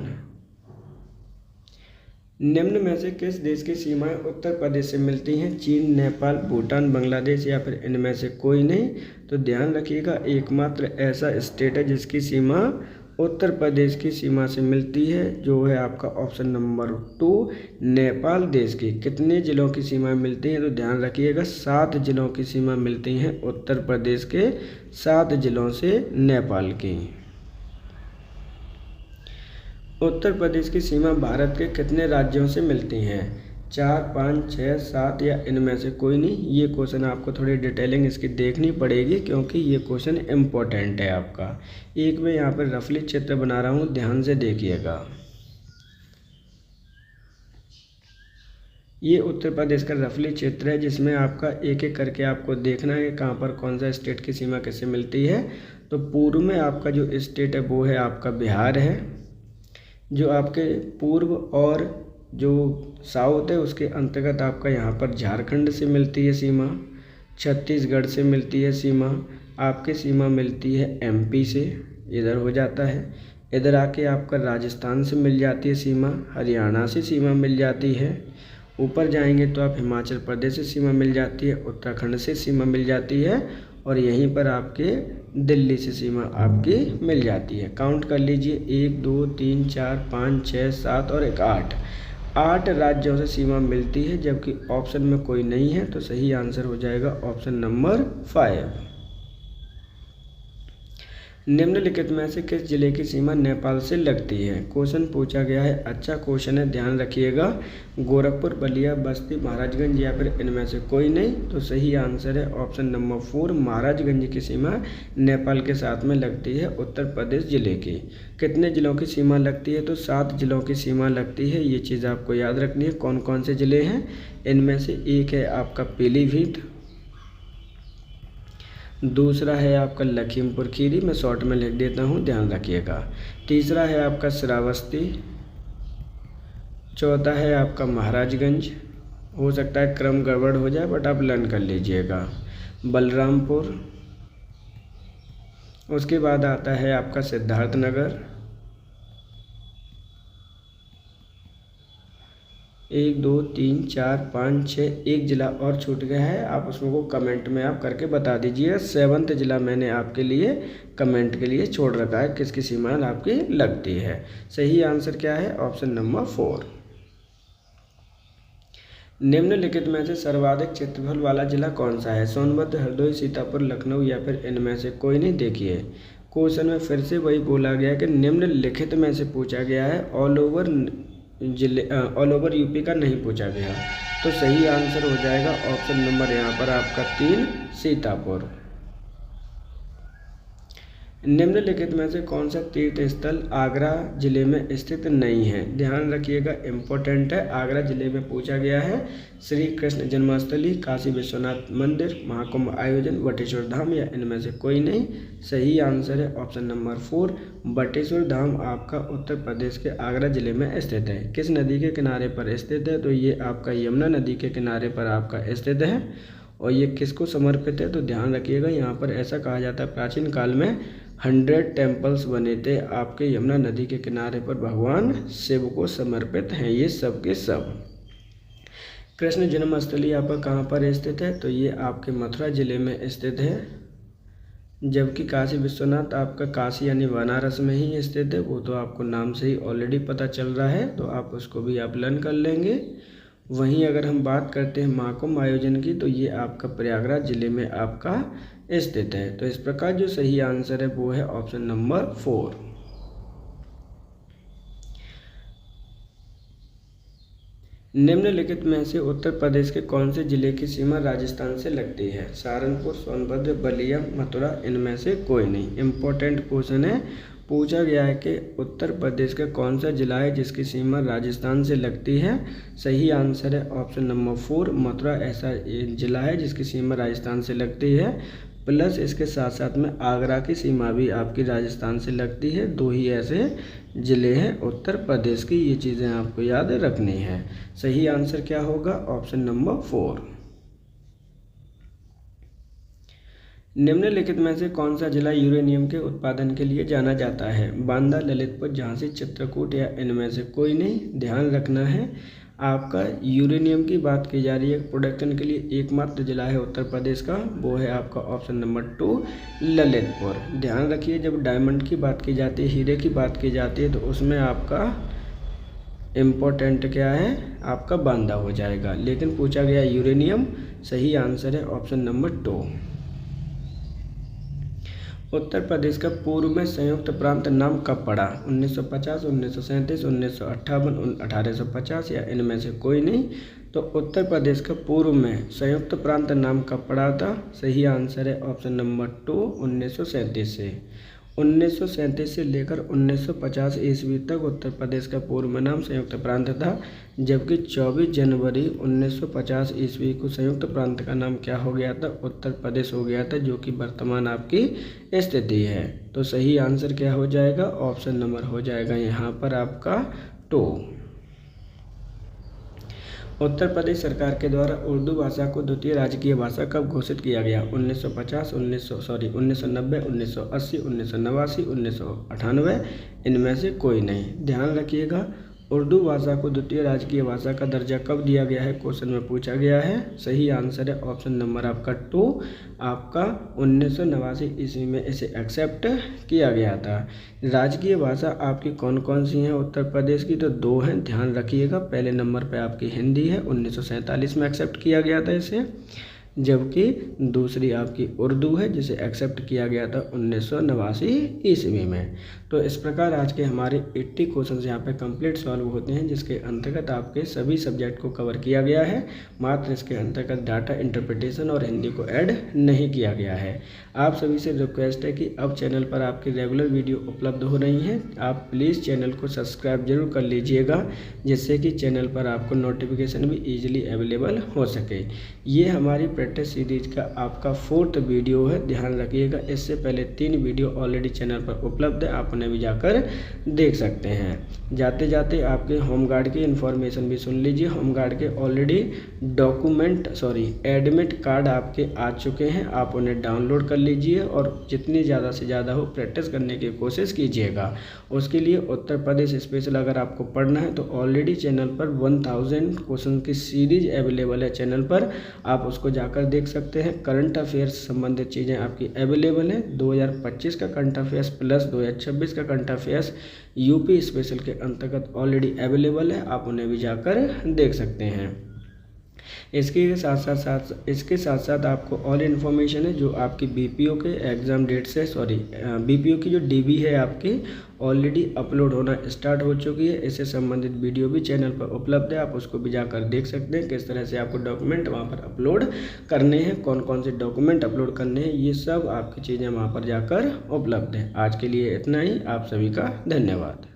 निम्न में से किस देश की सीमाएं उत्तर प्रदेश से मिलती हैं? चीन, नेपाल, भूटान, बांग्लादेश या फिर इनमें से कोई नहीं? तो ध्यान रखिएगा एकमात्र ऐसा स्टेट है जिसकी सीमा उत्तर प्रदेश की सीमा से मिलती है, जो है आपका ऑप्शन नंबर 2 नेपाल देश की। कितने जिलों की सीमा मिलती हैं? तो ध्यान रखिएगा 7 जिलों की सीमा मिलती हैं उत्तर प्रदेश के 7 जिलों से नेपाल की। उत्तर प्रदेश की सीमा भारत के कितने राज्यों से मिलती हैं? 4, 5, 6, 7 या इनमें से कोई नहीं? ये क्वेश्चन आपको थोड़ी डिटेलिंग इसकी देखनी पड़ेगी क्योंकि ये क्वेश्चन इम्पोर्टेंट है आपका। एक मैं यहाँ पर रफली चित्र बना रहा हूँ, ध्यान से देखिएगा। ये उत्तर प्रदेश का रफली चित्र है जिसमें आपका एक एक करके आपको देखना है कहाँ पर कौन सा स्टेट की सीमा कैसे मिलती है। तो पूर्व में आपका जो स्टेट है वो है आपका बिहार है, जो आपके पूर्व और जो साउथ है उसके अंतर्गत आपका यहाँ पर झारखंड से मिलती है सीमा, छत्तीसगढ़ से मिलती है सीमा, आपके सीमा मिलती है एमपी से, इधर हो जाता है। इधर आके आपका राजस्थान से मिल जाती है सीमा, हरियाणा से सीमा मिल जाती है। ऊपर जाएंगे तो आप हिमाचल प्रदेश से सीमा मिल जाती है, उत्तराखंड से सीमा मिल जाती है और यहीं पर आपके दिल्ली से सीमा आपकी मिल जाती है। काउंट कर लीजिए 1, 2, 3, 4, 5, 6, 7 और 1 8 राज्यों से सीमा मिलती है, जबकि ऑप्शन में कोई नहीं है। तो सही आंसर हो जाएगा ऑप्शन नंबर 5। निम्नलिखित में से किस जिले की सीमा नेपाल से लगती है? क्वेश्चन पूछा गया है, अच्छा क्वेश्चन है, ध्यान रखिएगा। गोरखपुर, बलिया, बस्ती, महाराजगंज या फिर इनमें से कोई नहीं? तो सही आंसर है ऑप्शन नंबर 4 महाराजगंज की सीमा नेपाल के साथ में लगती है उत्तर प्रदेश जिले की। कितने जिलों की सीमा लगती है? तो 7 जिलों की सीमा लगती है। ये चीज़ आपको याद रखनी है। कौन कौन से ज़िले हैं? इनमें से एक है आपका पीलीभीत, दूसरा है आपका लखीमपुर खीरी, मैं शॉर्ट में लिख देता हूँ, ध्यान रखिएगा। तीसरा है आपका श्रावस्ती, चौथा है आपका महाराजगंज, हो सकता है क्रम गड़बड़ हो जाए बट आप लर्न कर लीजिएगा, बलरामपुर, उसके बाद आता है आपका सिद्धार्थनगर, 1, 2, 3, 4, 5, 6, एक ज़िला और छूट गया है, आप उसमें को कमेंट में आप करके बता दीजिए। 7वां ज़िला मैंने आपके लिए कमेंट के लिए छोड़ रखा है, किसकी सीमा आपकी लगती है। सही आंसर क्या है? Option number 4। निम्नलिखित में से सर्वाधिक क्षेत्रफल वाला जिला कौन सा है? सोनभद्र, हरदोई, सीतापुर, लखनऊ या फिर इनमें से कोई नहीं? देखिए क्वेश्चन में फिर से वही बोला गया कि निम्नलिखित में से पूछा गया है, ऑल ओवर यूपी का नहीं पूछा गया। तो सही आंसर हो जाएगा ऑप्शन नंबर यहाँ पर आपका 3 सीतापुर। निम्नलिखित में से कौन सा तीर्थ स्थल आगरा जिले में स्थित नहीं है? ध्यान रखिएगा, इम्पोर्टेंट है। आगरा जिले में पूछा गया है श्री कृष्ण जन्मस्थली, काशी विश्वनाथ मंदिर, महाकुंभ आयोजन, बटेश्वर धाम या इनमें से कोई नहीं? सही आंसर है ऑप्शन नंबर 4 बटेश्वर धाम आपका उत्तर प्रदेश के आगरा जिले में स्थित है। किस नदी के किनारे पर स्थित है? तो ये आपका यमुना नदी के किनारे पर आपका स्थित है। और ये किसको समर्पित है? तो ध्यान रखिएगा, यहाँ पर ऐसा कहा जाता है प्राचीन काल में 100 टेम्पल्स बने थे आपके यमुना नदी के किनारे पर, भगवान शिव को समर्पित हैं ये सब के सब। कृष्ण जन्मस्थली आपका कहाँ पर स्थित है? तो ये आपके मथुरा जिले में स्थित है। जबकि काशी विश्वनाथ आपका काशी यानी बनारस में ही स्थित है, वो तो आपको नाम से ही ऑलरेडी पता चल रहा है, तो आप उसको भी आप लर्न कर लेंगे। वहीं अगर हम बात करते हैं महाकुंभ आयोजन की, तो ये आपका प्रयागराज जिले में आपका स्थित है। तो इस प्रकार जो सही आंसर है वो है ऑप्शन नंबर 4। निम्नलिखित में से उत्तर प्रदेश के कौन से जिले की सीमा राजस्थान से लगती है? सहारनपुर, सोनभद्र, बलिया, मथुरा, इनमें से कोई नहीं। इम्पोर्टेंट क्वेश्चन है, पूछा गया है कि उत्तर प्रदेश का कौन सा जिला है जिसकी सीमा राजस्थान से लगती है? सही आंसर है ऑप्शन नंबर 4 मथुरा ऐसा जिला है जिसकी सीमा राजस्थान से लगती है। प्लस इसके साथ साथ में आगरा की सीमा भी आपकी राजस्थान से लगती है। 2 ही ऐसे ज़िले हैं उत्तर प्रदेश की, ये चीज़ें आपको याद रखनी है। सही आंसर क्या होगा? Option number 4। निम्नलिखित में से कौन सा जिला यूरेनियम के उत्पादन के लिए जाना जाता है? बांदा, ललितपुर, झांसी, चित्रकूट या इनमें से कोई नहीं। ध्यान रखना है, आपका यूरेनियम की बात की जा रही है प्रोडक्शन के लिए एकमात्र जिला है उत्तर प्रदेश का, वो है आपका ऑप्शन नंबर 2 ललितपुर। ध्यान रखिए, जब डायमंड की बात की जाती है, हीरे की बात की जाती है, तो उसमें आपका इम्पोर्टेंट क्या है? आपका बांदा हो जाएगा। लेकिन पूछा गया यूरेनियम, सही आंसर है ऑप्शन नंबर 2। उत्तर प्रदेश का पूर्व में संयुक्त प्रांत नाम कब पड़ा? 1950, 1937, 1958, 1850 या इनमें से कोई नहीं। तो उत्तर प्रदेश का पूर्व में संयुक्त प्रांत नाम कब पड़ा था? सही आंसर है ऑप्शन नंबर 2 1937 से। 1937 से लेकर 1950 ईस्वी तक उत्तर प्रदेश का पूर्व नाम संयुक्त प्रांत था, जबकि 24 जनवरी 1950 ईस्वी को संयुक्त प्रांत का नाम क्या हो गया था? उत्तर प्रदेश हो गया था, जो कि वर्तमान आपकी स्थिति है। तो सही आंसर क्या हो जाएगा? ऑप्शन नंबर हो जाएगा यहाँ पर आपका 2। उत्तर प्रदेश सरकार के द्वारा उर्दू भाषा को द्वितीय राजकीय भाषा कब घोषित किया गया? 1950, 1990, 1980, 1989, 1998, इनमें से कोई नहीं। ध्यान रखिएगा, उर्दू भाषा को द्वितीय राजकीय भाषा का दर्जा कब दिया गया है? क्वेश्चन में पूछा गया है। सही आंसर है ऑप्शन नंबर आपका 2, आपका 1989 ईस्वी में इसे एक्सेप्ट किया गया था। राजकीय भाषा आपकी कौन कौन सी हैं उत्तर प्रदेश की? तो 2 हैं, ध्यान रखिएगा। पहले नंबर पे आपकी हिंदी है, 1947 में एक्सेप्ट किया गया था इसे, जबकि दूसरी आपकी उर्दू है, जिसे एक्सेप्ट किया गया था 1989 ईस्वी में। तो इस प्रकार आज के हमारे 80 क्वेश्चंस यहाँ पे कंप्लीट सॉल्व होते हैं, जिसके अंतर्गत आपके सभी सब्जेक्ट को कवर किया गया है। मात्र इसके अंतर्गत डाटा इंटरप्रिटेशन और हिंदी को ऐड नहीं किया गया है। आप सभी से रिक्वेस्ट है कि अब चैनल पर आपकी रेगुलर वीडियो उपलब्ध हो रही हैं, आप प्लीज़ चैनल को सब्सक्राइब जरूर कर लीजिएगा, जिससे कि चैनल पर आपको नोटिफिकेशन भी ईजिली अवेलेबल हो सके। ये हमारी प्रैक्टिस सीरीज का आपका 4th वीडियो है, ध्यान रखिएगा। इससे पहले 3 वीडियो ऑलरेडी चैनल पर उपलब्ध है, आप उन्हें भी जाकर देख सकते हैं। जाते जाते आपके होमगार्ड की इन्फॉर्मेशन भी सुन लीजिए। होमगार्ड के ऑलरेडी एडमिट कार्ड आपके आ चुके हैं, आप उन्हें डाउनलोड कर लीजिए और जितनी ज़्यादा से ज़्यादा हो प्रैक्टिस करने की कोशिश कीजिएगा। उसके लिए उत्तर प्रदेश स्पेशल अगर आपको पढ़ना है तो ऑलरेडी चैनल पर 1000 क्वेश्चन की सीरीज अवेलेबल है चैनल पर, आप उसको जाकर देख सकते हैं। करंट अफेयर्स संबंधित चीज़ें आपकी अवेलेबल है। 2025 का करंट अफेयर्स प्लस 2026 का करंट अफेयर्स यूपी स्पेशल के अंतर्गत ऑलरेडी अवेलेबल है, आप उन्हें भी जाकर देख सकते हैं। इसके साथ साथ आपको ऑल इन्फॉर्मेशन है जो आपकी बीपीओ के एग्ज़ाम डेट से बीपीओ की जो डीबी है आपकी ऑलरेडी अपलोड होना स्टार्ट हो चुकी है। इससे संबंधित वीडियो भी चैनल पर उपलब्ध है, आप उसको भी जाकर देख सकते हैं। किस तरह से आपको डॉक्यूमेंट वहां पर अपलोड करने हैं, कौन कौन से डॉक्यूमेंट अपलोड करने हैं, ये सब आपकी चीज़ें वहां पर जाकर उपलब्ध है। आज के लिए इतना ही, आप सभी का धन्यवाद।